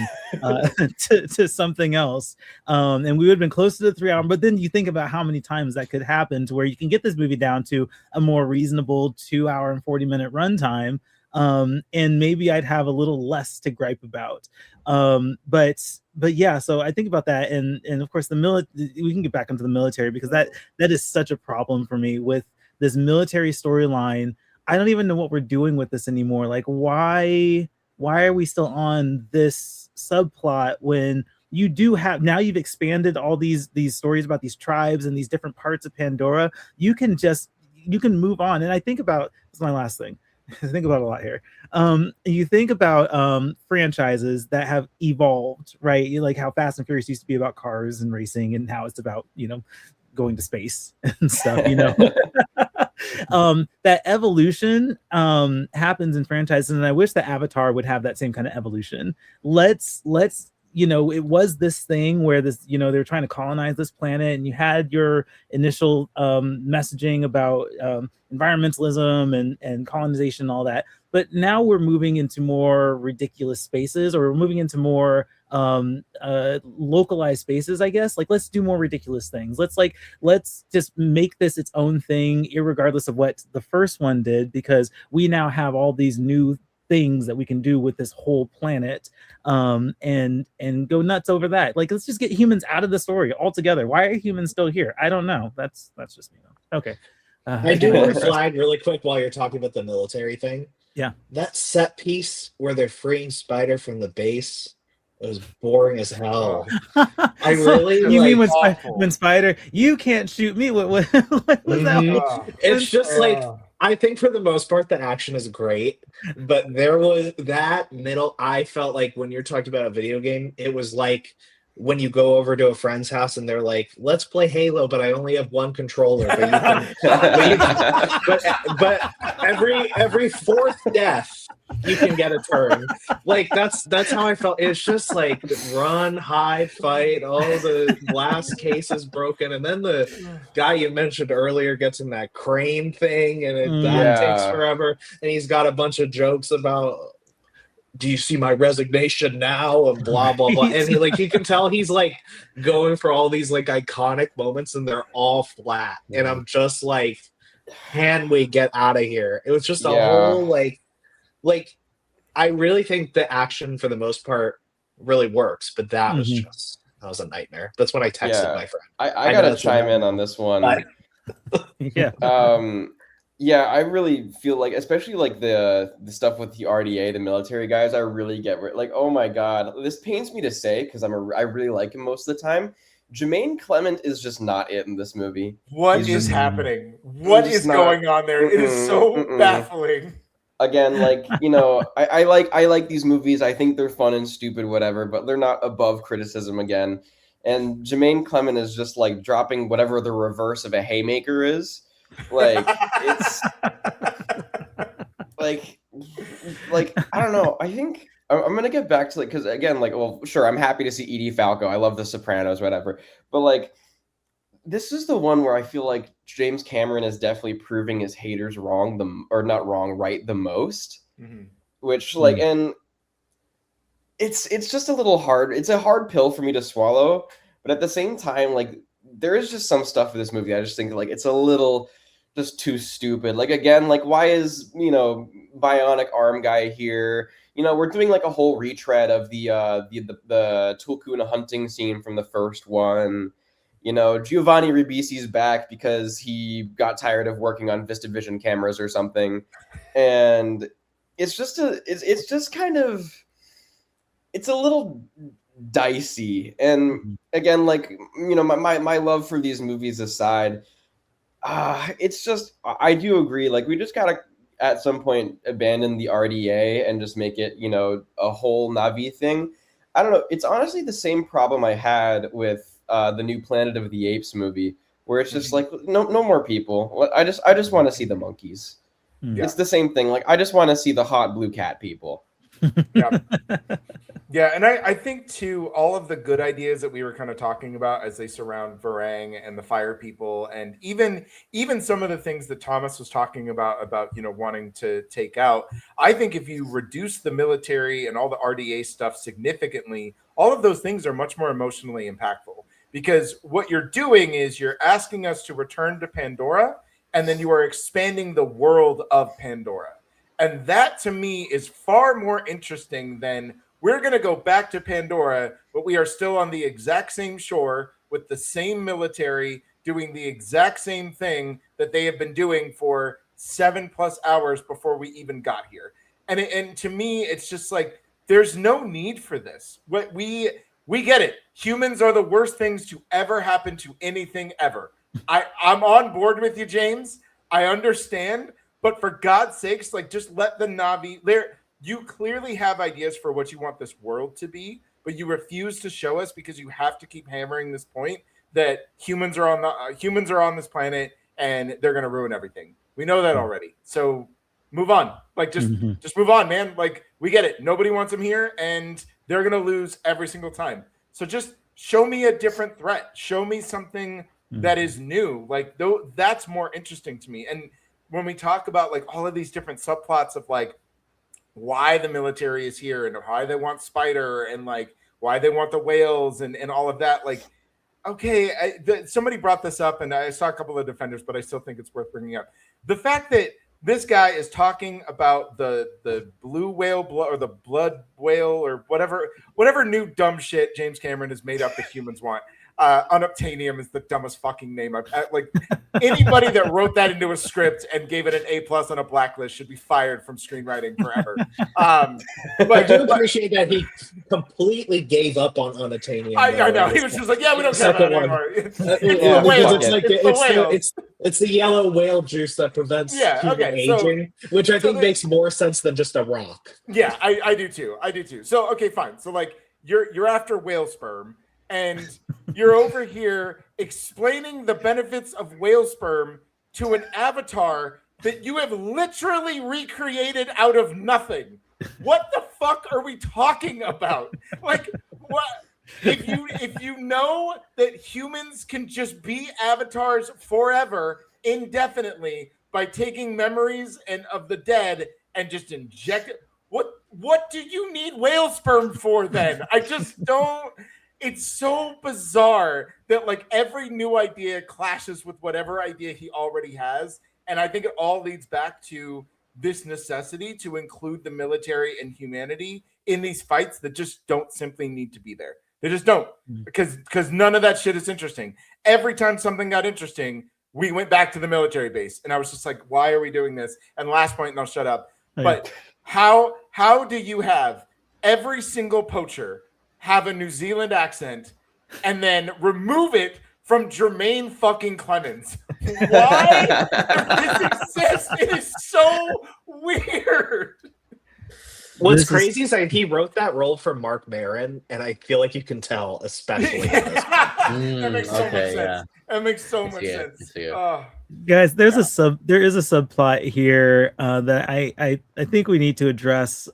to something else. And we would have been close to the 3 hour. But then you think about how many times that could happen to where you can get this movie down to a more reasonable 2 hour and 40-minute runtime. And maybe I'd have a little less to gripe about. But yeah, so I think about that. And of course, we can get back into the military, because that is such a problem for me with this military storyline. I don't even know what we're doing with this anymore. Like, why are we still on this subplot when you do have, now you've expanded all these stories about these tribes and these different parts of Pandora. You can move on. And I think about, this is my last thing. I think about a lot here. You think about franchises that have evolved, right? Like how Fast and Furious used to be about cars and racing, and now it's about, going to space and stuff, that evolution happens in franchises, and I wish that Avatar would have that same kind of evolution. Let's it was this thing where this, they were trying to colonize this planet, and you had your initial messaging about environmentalism and colonization and all that, but now we're moving into more ridiculous spaces, or we're moving into more localized spaces, I guess. Like, let's do more ridiculous things. Let's just make this its own thing, irregardless of what the first one did, because we now have all these new things that we can do with this whole planet, and go nuts over that. Like, let's just get humans out of the story altogether. Why are humans still here? I don't know. That's just me. Okay.
I do want to flag really quick while you're talking about the military thing.
Yeah.
That set piece where they're freeing Spider from the base, it was boring as hell. I really
You mean
awful.
when Spider, you can't shoot me? What was that?
It's just like, I think for the most part the action is great, but there was that middle. I felt like when you're talking about a video game, it was like when you go over to a friend's house and they're like, "Let's play Halo, but I only have one controller." But you can, but every fourth death, you can get a turn. Like that's how I felt. It's just like run, hide, fight. All the glass cases broken, and then the guy you mentioned earlier gets in that crane thing, and that takes forever. And he's got a bunch of jokes about, do you see my resignation now, and blah blah blah. And you can tell he's like going for all these like iconic moments, and they're all flat. And I'm just like, can we get out of here? It was just a whole like I really think the action for the most part really works, but that was a nightmare. That's when I texted my friend.
I gotta chime in on this one. Yeah, I really feel like, especially like the stuff with the RDA, the military guys, I really get like, oh my god, this pains me to say because I really like him most of the time. Jermaine Clement is just not it in this movie.
What is happening? What is going on there? It is so baffling.
Again, like, you know, I like these movies. I think they're fun and stupid, whatever, but they're not above criticism again. And Jermaine Clement is just like dropping whatever the reverse of a haymaker is. Like, it's like I don't know. I think I'm gonna get back to like, because again, like, well, sure, I'm happy to see Edie Falco. I love The Sopranos, whatever. But like, this is the one where I feel like James Cameron is definitely proving his haters wrong, right the most. Which like, and it's just a little hard. It's a hard pill for me to swallow. But at the same time, like, there is just some stuff in this movie I just think like it's a little just too stupid. Like, again, like, why is, you know, bionic arm guy here? You know, we're doing like a whole retread of the Tulkuna hunting scene from the first one. You know, Giovanni Ribisi's back because he got tired of working on VistaVision cameras or something. And it's just kind of, it's a little dicey. And again, like, you know, my love for these movies aside, it's just, I do agree, like, we just gotta at some point abandon the RDA and just make it, you know, a whole Na'vi thing. I don't know, it's honestly the same problem I had with the new Planet of the Apes movie, where it's just like, no more people. I just want to see the monkeys. It's the same thing. Like, I just want to see the hot blue cat people.
Yeah, and I think too, all of the good ideas that we were kind of talking about as they surround Varang and the fire people, and even some of the things that Thomas was talking about, you know, wanting to take out. I think if you reduce the military and all the RDA stuff significantly, all of those things are much more emotionally impactful, because what you're doing is you're asking us to return to Pandora, and then you are expanding the world of Pandora. And that to me is far more interesting than, we're going to go back to Pandora, but we are still on the exact same shore with the same military doing the exact same thing that they have been doing for 7+ hours before we even got here. And to me, it's just like, there's no need for this. We get it. Humans are the worst things to ever happen to anything ever. I'm on board with you, James. I understand. But for God's sakes, like, just let the Na'vi there. You clearly have ideas for what you want this world to be, but you refuse to show us because you have to keep hammering this point that humans are on this planet and they're going to ruin everything. We know that already. So move on. Like, just move on, man. Like, we get it. Nobody wants them here, and they're going to lose every single time. So just show me a different threat. Show me something that is new. Like, that's more interesting to me. And when we talk about like all of these different subplots of like why the military is here and why they want Spider and like why they want the whales and all of that, like, okay, somebody brought this up and I saw a couple of defenders, but I still think it's worth bringing up. The fact that this guy is talking about the blue whale or the blood whale or whatever new dumb shit James Cameron has made up that humans want. Unobtainium is the dumbest fucking name I've like. Anybody that wrote that into a script and gave it an A+ on a blacklist should be fired from screenwriting forever.
But I do appreciate that he completely gave up on Unobtainium.
I know. He was just like, yeah, we don't care about it anymore. It's
the whale.
It's
it's the yellow whale juice that prevents human aging, which I think makes more sense than just a rock.
Yeah, I do too. So, okay, fine. So, like, you're after whale sperm, and you're over here explaining the benefits of whale sperm to an avatar that you have literally recreated out of nothing. What the fuck are we talking about? Like, what? If you know that humans can just be avatars forever, indefinitely, by taking memories and of the dead and just inject it, what do you need whale sperm for then? I just don't. It's so bizarre that like every new idea clashes with whatever idea he already has, and I think it all leads back to this necessity to include the military and humanity in these fights that just don't simply need to be there. They just don't, because none of that shit is interesting. Every time something got interesting, we went back to the military base, and I was just like, why are we doing this? And last point, and I'll shut up. But how do you have every single poacher have a New Zealand accent and then remove it from Jermaine fucking Clemens? Why does this exist? It is so weird.
What's crazy is that he wrote that role for Mark Maron, and I feel like you can tell, especially.
That makes so much sense. Yeah. That makes so much sense.
Guys, there is a subplot here that I think we need to address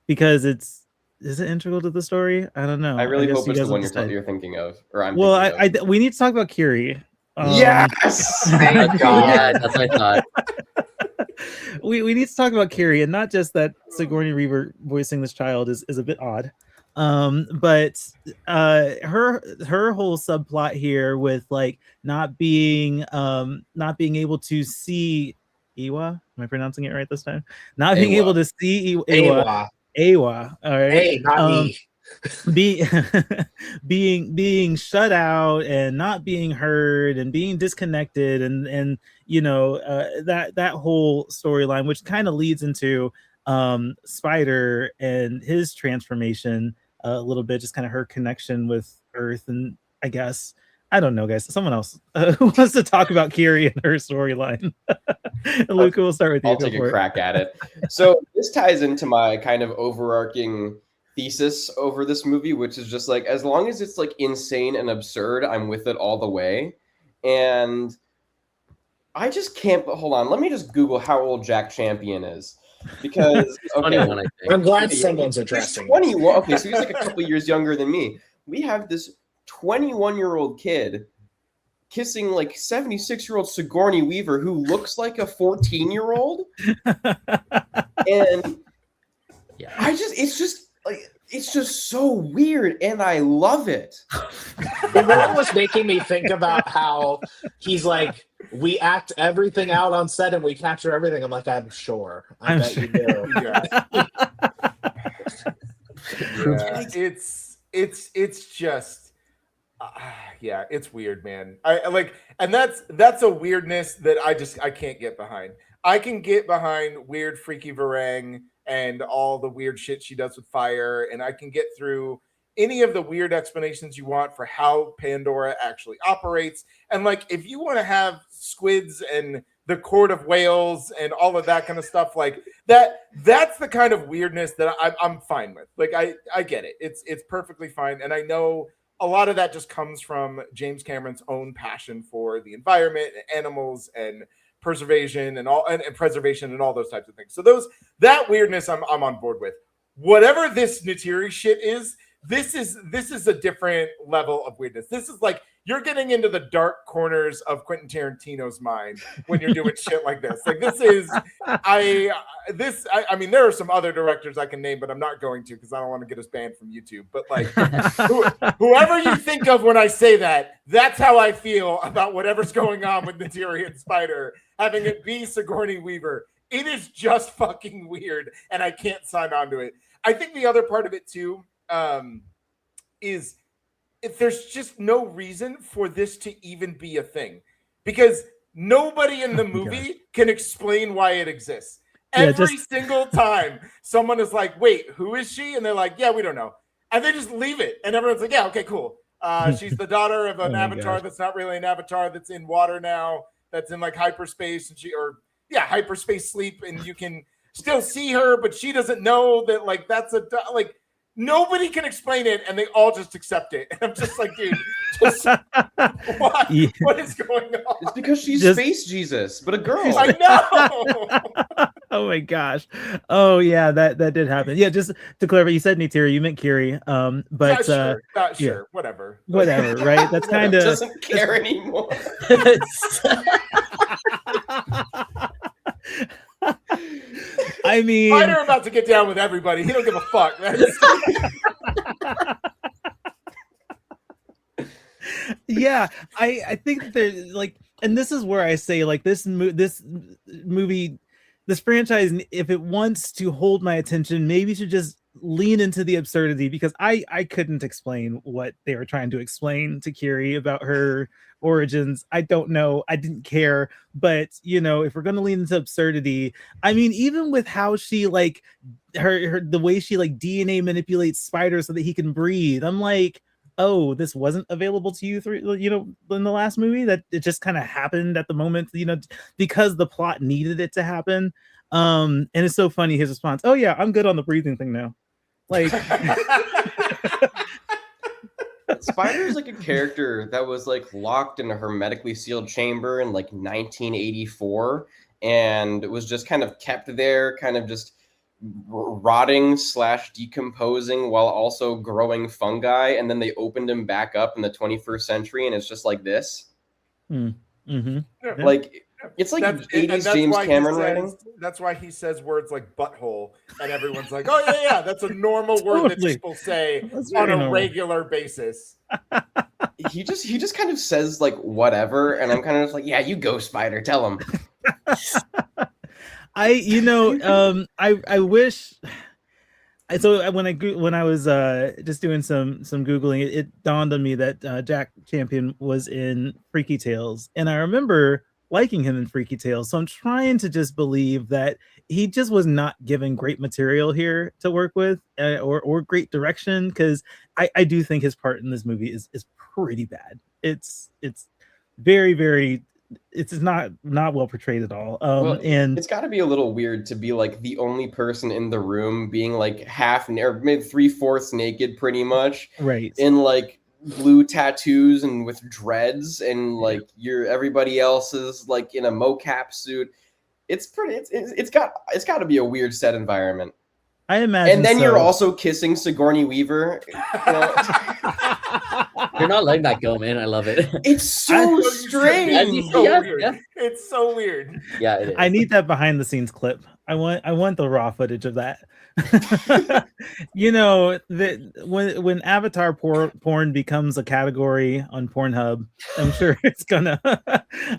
because is it integral to the story? I don't know.
I really hope it's the one you're thinking of, or I'm.
Well, we need to talk about Kiri.
Yes, thank God.
Yeah, that's what I thought.
We need to talk about Kiri, and not just that Sigourney Weaver voicing this child is a bit odd, but her whole subplot here with like not being able to see Iwa. Am I pronouncing it right this time? Not being able to see Iwa. All right.
Hey, not me.
being shut out and not being heard and being disconnected and you know that whole storyline, which kind of leads into Spider and his transformation a little bit, just kind of her connection with Earth. And I guess I don't know, guys, someone else who wants to talk about Kiri and her storyline. Luca, we'll start with you.
I'll take a crack at it. So this ties into my kind of overarching thesis over this movie, which is just like, as long as it's like insane and absurd, I'm with it all the way. And I just can't. Hold on, let me just Google how old Jack Champion is, because okay,
I think.
I'm glad someone's addressing.
21. Okay, so he's like a couple years younger than me. We have this 21-year-old kid kissing like 76-year-old Sigourney Weaver, who looks like a 14-year-old, and yeah, it's just so weird, and I love it.
That was making me think about how he's like, we act everything out on set and we capture everything. I'm like, I'm sure. I bet you do.
It's just it's weird, man. I like, and that's a weirdness that I can't get behind. I can get behind weird freaky Varang and all the weird shit she does with fire, and I can get through any of the weird explanations you want for how Pandora actually operates. And like, if you want to have squids and the court of whales and all of that kind of stuff, like that's the kind of weirdness that I'm fine with. Like, I get it. It's perfectly fine. And I know a lot of that just comes from James Cameron's own passion for the environment and animals and preservation and preservation and all those types of things. So that weirdness I'm on board with. Whatever this Neytiri shit is, this is a different level of weirdness. This is like, you're getting into the dark corners of Quentin Tarantino's mind when you're doing shit like this. Like, this is, I mean, there are some other directors I can name, but I'm not going to, because I don't want to get us banned from YouTube. But like, whoever you think of when I say that, that's how I feel about whatever's going on with Neytiri and Spider, having it be Sigourney Weaver. It is just fucking weird, and I can't sign on to it. I think the other part of it too is there's just no reason for this to even be a thing, because nobody in the movie can explain why it exists. Every single time someone is like, wait, who is she? And they're like, yeah, we don't know. And they just leave it. And everyone's like, yeah, okay, cool. She's the daughter of an avatar that's not really an avatar, that's in water now, that's in like hyperspace, and hyperspace sleep, and you can still see her, but she doesn't know that like that's like nobody can explain it, and they all just accept it. And I'm just like, dude, what is going on?
It's because she's Space Jesus, but a girl.
I know.
Oh my gosh. Oh yeah, that did happen. Yeah, just to clarify, you said Neytiri, you meant Kiri. But
sure, whatever,
right? That's kind of
doesn't care anymore.
I mean,
Spider about to get down with everybody. He don't give a fuck.
Yeah, I think there's like, and this is where I say like this movie, this franchise, if it wants to hold my attention, maybe should just lean into the absurdity, because I couldn't explain what they were trying to explain to Kiri about her origins. I don't know. I didn't care. But if we're gonna lean into absurdity, I mean, even with how she like her the way she like DNA manipulates Spider so that he can breathe, I'm like, oh, this wasn't available to you in the last movie, that it just kind of happened at the moment, because the plot needed it to happen. And it's so funny, his response, oh yeah, I'm good on the breathing thing now. Like
Spider's like a character that was like locked in a hermetically sealed chamber in like 1984, and was just kind of kept there, kind of just rotting / decomposing while also growing fungi, and then they opened him back up in the 21st century, and it's just like this.
Mm-hmm.
Like it's like 80s James Cameron writing.
That's why he says words like butthole, and everyone's like, oh yeah, that's a normal word that people say on a regular basis.
He just kind of says like whatever, and I'm kind of just like, yeah, you go, Spider, tell him.
I wish. So when I was just doing some Googling, it dawned on me that Jack Champion was in Freaky Tales, and I remember liking him in Freaky Tales. So I'm trying to just believe that he just was not given great material here to work with, or great direction, because I do think his part in this movie is pretty bad. It's very, very. It's not well portrayed at all. And
it's got to be a little weird to be like the only person in the room being like half or maybe 3/4 naked, pretty much,
right,
in like blue tattoos and with dreads, and like everybody else is like in a mocap suit. It's got to be a weird set environment.
I imagine.
And then you're also kissing Sigourney Weaver.
You're not letting that go, man. I love it.
It's so strange.
It's so weird.
Yeah, it is.
I need that behind the scenes clip. I want the raw footage of that. When Avatar porn becomes a category on Pornhub, I'm sure it's gonna.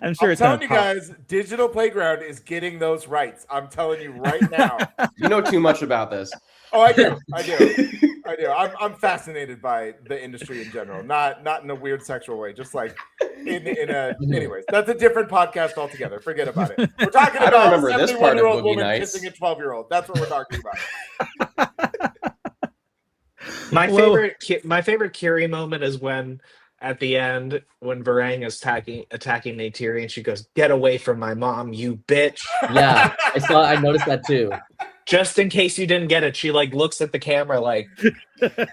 I'm telling
you guys, Digital Playground is getting those rights. I'm telling you right now.
You know too much about this.
Oh, I do. I'm fascinated by the industry in general, not in a weird sexual way, just like anyways, that's a different podcast altogether. Forget about it. We're talking about a 71-year-old woman kissing a 12-year-old. That's what we're talking about.
My favorite Kiri moment is when at the end, when Varang is attacking Neytiri, and she goes, "Get away from my mom, you bitch."
Yeah, I noticed that too.
Just in case you didn't get it, she like looks at the camera like,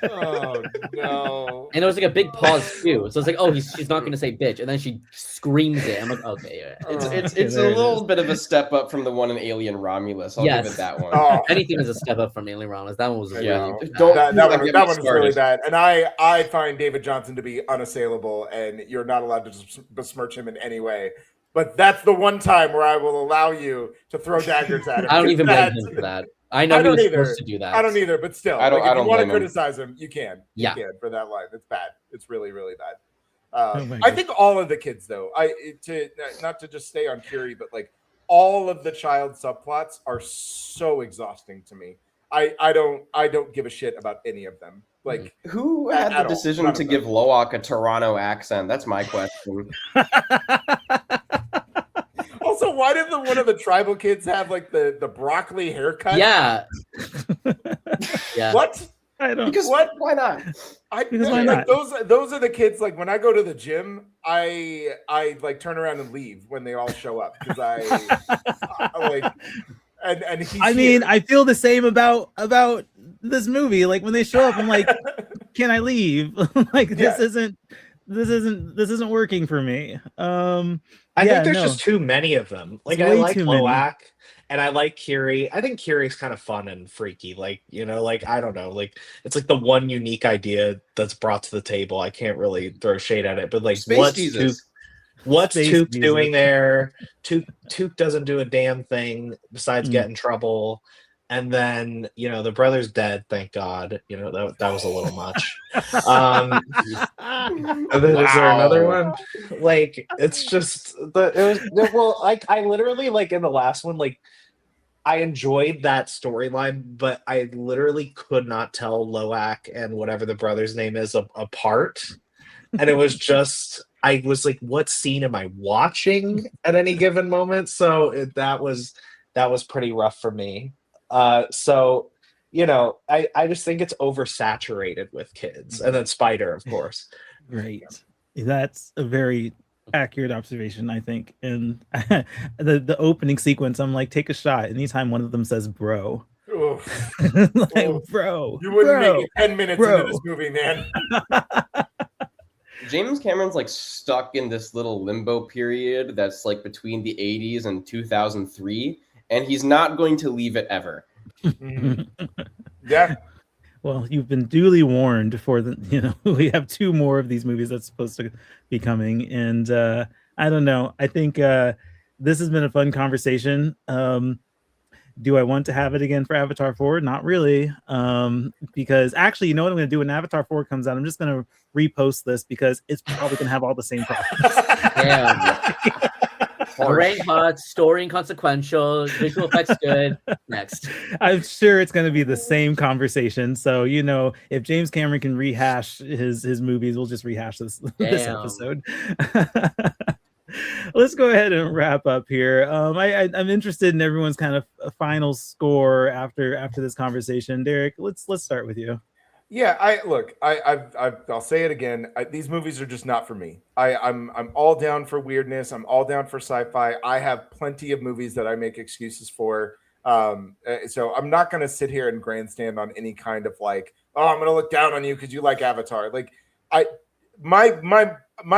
oh no.
And it was like a big pause too. So it's like, oh, she's not going to say bitch, and then she screams it. I'm like, okay. Yeah.
It's a little bit of a step up from the one in Alien Romulus. I'll give it that one.
Oh.
Anything is a step up from Alien Romulus. That one was really
bad. That one is really bad. And I find David Johnson to be unassailable, and you're not allowed to besmirch him in any way. But that's the one time where I will allow you to throw daggers at him.
I don't even blame him for that. I know he was supposed to do that.
I don't either, but still,
I don't
if you want to
blame
criticize him, you can.
Yeah.
You can for that line. It's bad. It's really, really bad. I think all of the kids, though, not to just stay on Kiri, but like all of the child subplots are so exhausting to me. I don't give a shit about any of them. Like,
who had the decision to give Loak a Toronto accent? That's my question.
Also, why did one of the tribal kids have like the broccoli haircut?
Yeah. Yeah.
What?
I don't.
Because what? Why not?
Because why not?
Those are the kids. Like when I go to the gym, I like turn around and leave when they all show up because I like. And he's
I mean, I feel the same about this movie. Like when they show up, I'm like, can I leave? Like this isn't working for me.
I think there's just too many of them. Like I like Loak and I like Kiri. I think Kiri's kind of fun and freaky. Like, you know, like I don't know, like it's like the one unique idea that's brought to the table. I can't really throw shade at it, but like what's Took doing there? Took doesn't do a damn thing besides get in trouble. And then, you know, the brother's dead, thank God. You know, that was a little much. And then is there another one? Like, it's just I literally, like in the last one, like I enjoyed that storyline, but I literally could not tell Loak and whatever the brother's name is apart. And it was just, I was like, what scene am I watching at any given moment? So that was pretty rough for me. So, you know, I just think it's oversaturated with kids. And then Spider, of course.
Great. That's a very accurate observation, I think. And the opening sequence, I'm like, take a shot. Anytime one of them says bro. Like, bro.
You wouldn't make it 10 minutes into this movie, man.
James Cameron's like stuck in this little limbo period that's like between the 80s and 2003, and he's not going to leave it ever.
Yeah.
Well, you've been duly warned for we have 2 more of these movies that's supposed to be coming. And I don't know. I think this has been a fun conversation. Do I want to have it again for Avatar 4? Not really. Because actually, you know what I'm going to do when Avatar 4 comes out? I'm just going to repost this because it's probably going to have all the same problems.
Yeah. Rain hot, story inconsequential, visual effects good. Next.
I'm sure it's going to be the same conversation. So, you know, if James Cameron can rehash his movies, we'll just rehash this episode. Let's go ahead and wrap up here. I'm interested in everyone's kind of final score after this conversation. Derrick, let's start with you.
Yeah, I'll say it again. These movies are just not for me. I'm all down for weirdness. I'm all down for sci-fi. I have plenty of movies that I make excuses for. So I'm not going to sit here and grandstand on any kind of like, oh, I'm going to look down on you because you like Avatar. Like, my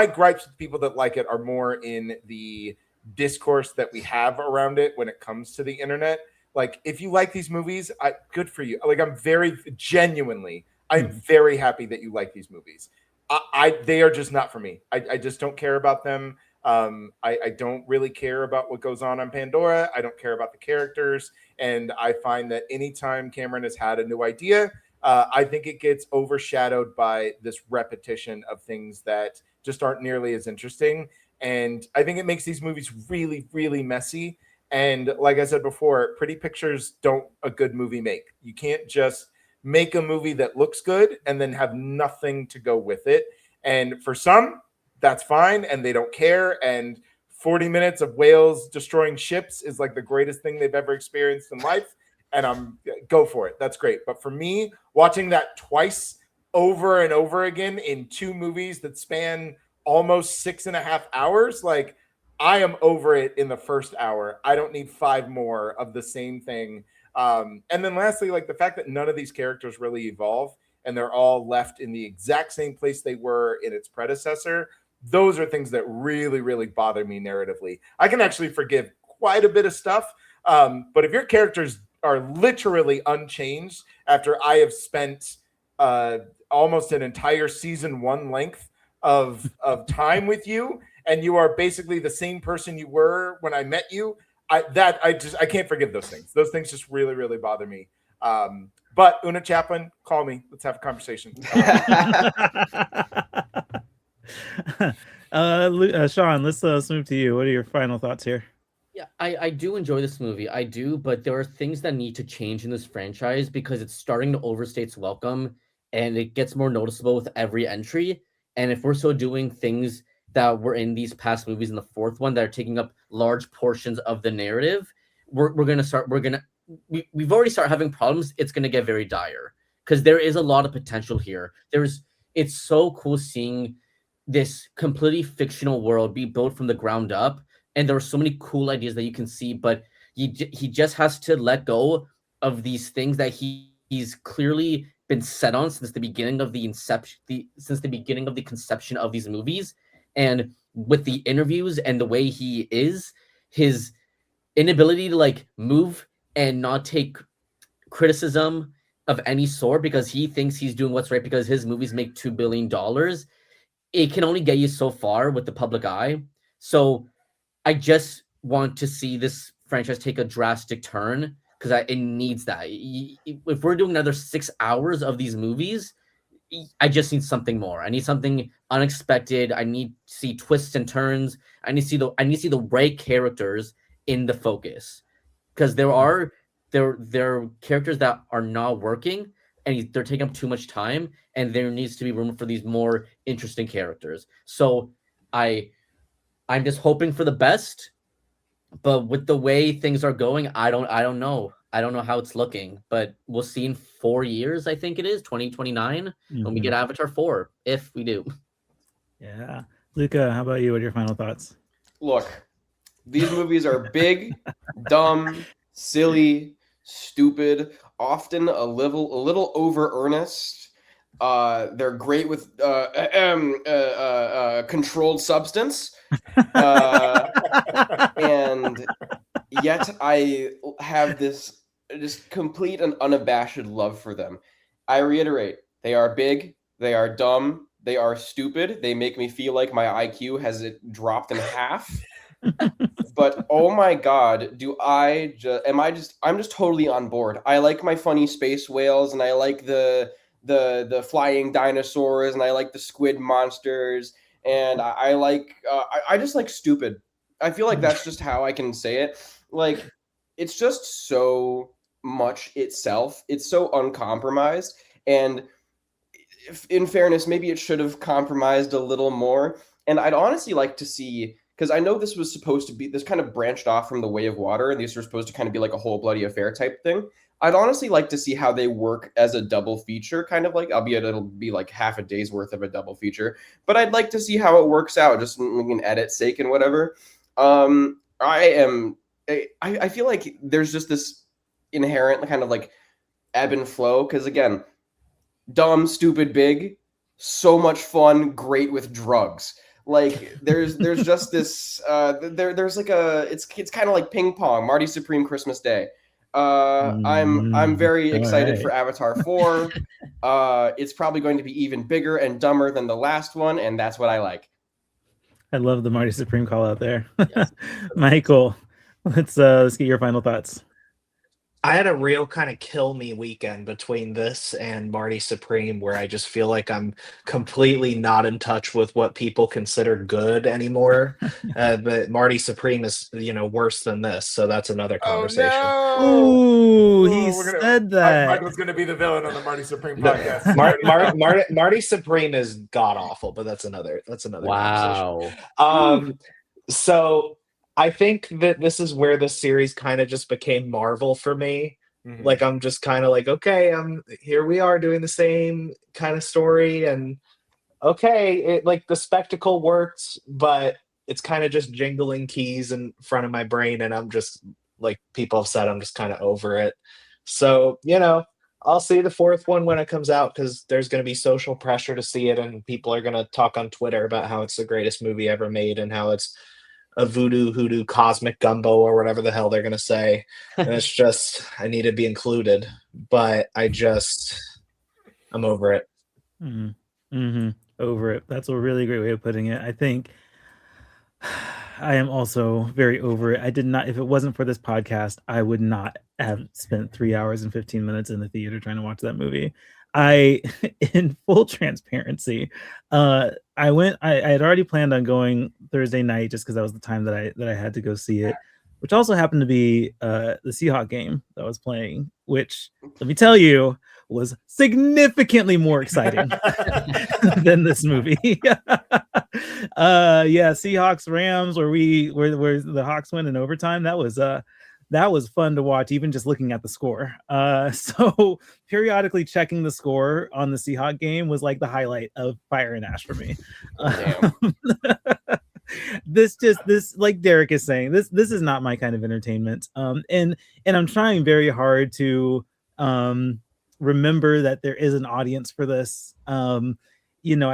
gripes with people that like it are more in the discourse that we have around it when it comes to the internet. Like, if you like these movies, good for you. Like, I'm very happy that you like these movies. They are just not for me. I just don't care about them. I don't really care about what goes on Pandora. I don't care about the characters. And I find that anytime Cameron has had a new idea, I think it gets overshadowed by this repetition of things that just aren't nearly as interesting. And I think it makes these movies really, really messy. And like I said before, pretty pictures don't a good movie make. You can't just make a movie that looks good and then have nothing to go with it. And for some, that's fine, and they don't care. And 40 minutes of whales destroying ships is like the greatest thing they've ever experienced in life. And go for it. That's great. But for me, watching that twice over and over again in 2 movies that span almost 6.5 hours, like, I am over it in the first hour. I don't need 5 more of the same thing. And then lastly, like, the fact that none of these characters really evolve and they're all left in the exact same place they were in its predecessor. Those are things that really, really bother me narratively. I can actually forgive quite a bit of stuff. But if your characters are literally unchanged after I have spent almost an entire season 1 length of time with you, and you are basically the same person you were when I met you, I can't forgive those things. Those things just really, really bother me. But Una Chaplin, call me. Let's have a conversation.
Shawn, let's move to you. What are your final thoughts here?
Yeah, I do enjoy this movie. I do, but there are things that need to change in this franchise because it's starting to overstay its welcome. and it gets more noticeable with every entry. And if we're still doing things that were in these past movies in the fourth one that are taking up large portions of the narrative, we've already started having problems. It's gonna get very dire because there is a lot of potential here. It's so cool seeing this completely fictional world be built from the ground up, and there are so many cool ideas that you can see, but he just has to let go of these things that he's clearly been set on since the beginning of the conception of these movies. And with the interviews and the way he is, his inability to like move and not take criticism of any sort because he thinks he's doing what's right because his movies make $2 billion, it can only get you so far with the public eye. So I just want to see this franchise take a drastic turn because it needs that. If we're doing another 6 hours of these movies, I just need something more. I need something unexpected. I need to see twists and turns. I need to see the right characters in the focus, because there are characters that are not working and they're taking up too much time, and there needs to be room for these more interesting characters. So I'm just hoping for the best, but with the way things are going, I don't know. I don't know how it's looking, but we'll see in 4 years. I think it is 2029 when we get Avatar 4, if we do.
Yeah. Luca, how about you? What are your final thoughts?
Look, these movies are big, dumb, silly, stupid, often a little over earnest. They're great with controlled substance, and yet I have this just complete and unabashed love for them. I reiterate, they are big, they are dumb, they are stupid. They make me feel like my IQ has dropped in half. But oh my god, I'm just totally on board. I like my funny space whales, and I like the flying dinosaurs, and I like the squid monsters, and I just like stupid. I feel like that's just how I can say it. Like, it's just so much itself. It's so uncompromised, and in fairness, maybe it should have compromised a little more. And I'd honestly like to see, because I know this was supposed to be, this kind of branched off from The Way of Water, and these were supposed to kind of be like a whole bloody affair type thing. I'd honestly like to see how they work as a double feature, kind of like, albeit it'll be like half a day's worth of a double feature, but I'd like to see how it works out, just in edit's sake and whatever. I feel like there's just this inherent kind of like ebb and flow, because again, dumb, stupid, big, so much fun, great with drugs. Like there's just this there's like it's kind of like ping pong, Marty Supreme Christmas Day. I'm very excited for Avatar 4. It's probably going to be even bigger and dumber than the last one, and that's what I like.
I love the Marty Supreme call out there. Yes. Michael, let's get your final thoughts.
I had a real kind of kill me weekend between this and Marty Supreme, where I just feel like I'm completely not in touch with what people consider good anymore. But Marty Supreme is, worse than this, so that's another conversation.
Oh, no! Ooh, he said that.
Michael's going to be the villain on the Marty Supreme podcast.
Marty Supreme is god awful, but that's another
wow.
Conversation. So I think that this is where the series kind of just became Marvel for me. Mm-hmm. Like, I'm just kind of like, okay, here we are doing the same kind of story, and okay, like the spectacle works, but it's kind of just jingling keys in front of my brain, and I'm just, like people have said, I'm just kind of over it. So, I'll see the fourth one when it comes out, because there's going to be social pressure to see it, and people are going to talk on Twitter about how it's the greatest movie ever made and how it's a voodoo hoodoo cosmic gumbo or whatever the hell they're going to say. And it's just, I need to be included, but I'm over it.
Over it. That's a really great way of putting it. I think I am also very over it. I did not, if it wasn't for this podcast, I would not have spent 3 hours and 15 minutes in the theater trying to watch that movie. In full transparency, I had already planned on going Thursday night just because that was the time that I had to go see it, which also happened to be the Seahawk game that was playing, which, let me tell you, was significantly more exciting than this movie. Seahawks Rams, where the Hawks win in overtime. That was fun to watch, even just looking at the score. So periodically checking the score on the Seahawk game was like the highlight of Fire and Ash for me. This like Derrick is saying, this is not my kind of entertainment. And I'm trying very hard to remember that there is an audience for this. I've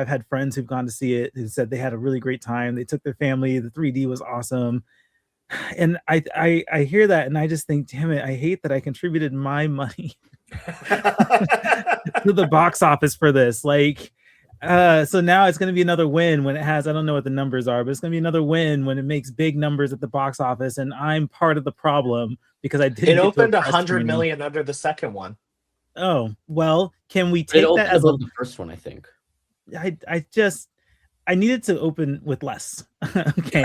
had friends who've gone to see it who said they had a really great time. They took their family. The 3D was awesome. And I hear that and I just think, damn it, I hate that I contributed my money to the box office for this. Like, so now it's going to be another win when it has, I don't know what the numbers are, but it's going to be another win when it makes big numbers at the box office. And I'm part of the problem because I didn't.
It opened 100 million under the second one.
Oh, well, can we take that as
the first one? I think.
I needed to open with less. Okay.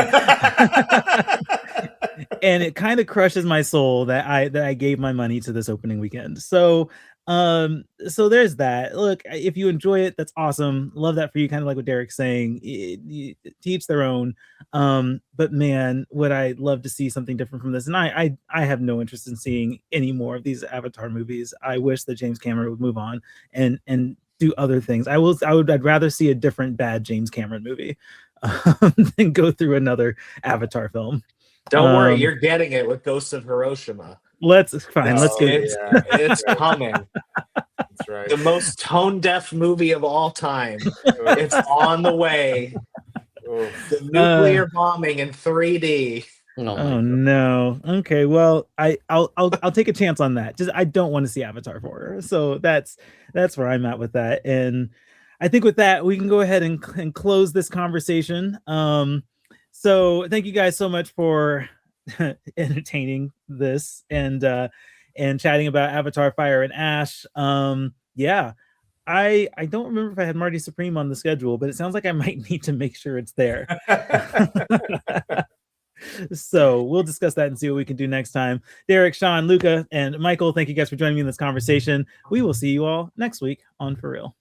And it kind of crushes my soul that I gave my money to this opening weekend. So there's that. Look, if you enjoy it, that's awesome. Love that for you. Kind of like what Derrick's saying, teach their own. But man, would I love to see something different from this. And I have no interest in seeing any more of these Avatar movies. I wish that James Cameron would move on and do other things. I'd rather see a different bad James Cameron movie than go through another Avatar film.
Don't worry, you're getting it with Ghosts of Hiroshima.
Let's get it.
It's coming.
That's right.
The most tone-deaf movie of all time. It's on the way. The nuclear bombing in 3D.
Oh no. Okay, well, I'll take a chance on that. Just I don't want to see Avatar 4. So that's where I'm at with that. And I think with that, we can go ahead and close this conversation. So thank you guys so much for entertaining this and chatting about Avatar Fire and Ash. I don't remember if I had Marty Supreme on the schedule, but it sounds like I might need to make sure it's there. So we'll discuss that and see what we can do next time. Derrick, Shawn, Luca, and Michael, thank you guys for joining me in this conversation. We will see you all next week on For Real.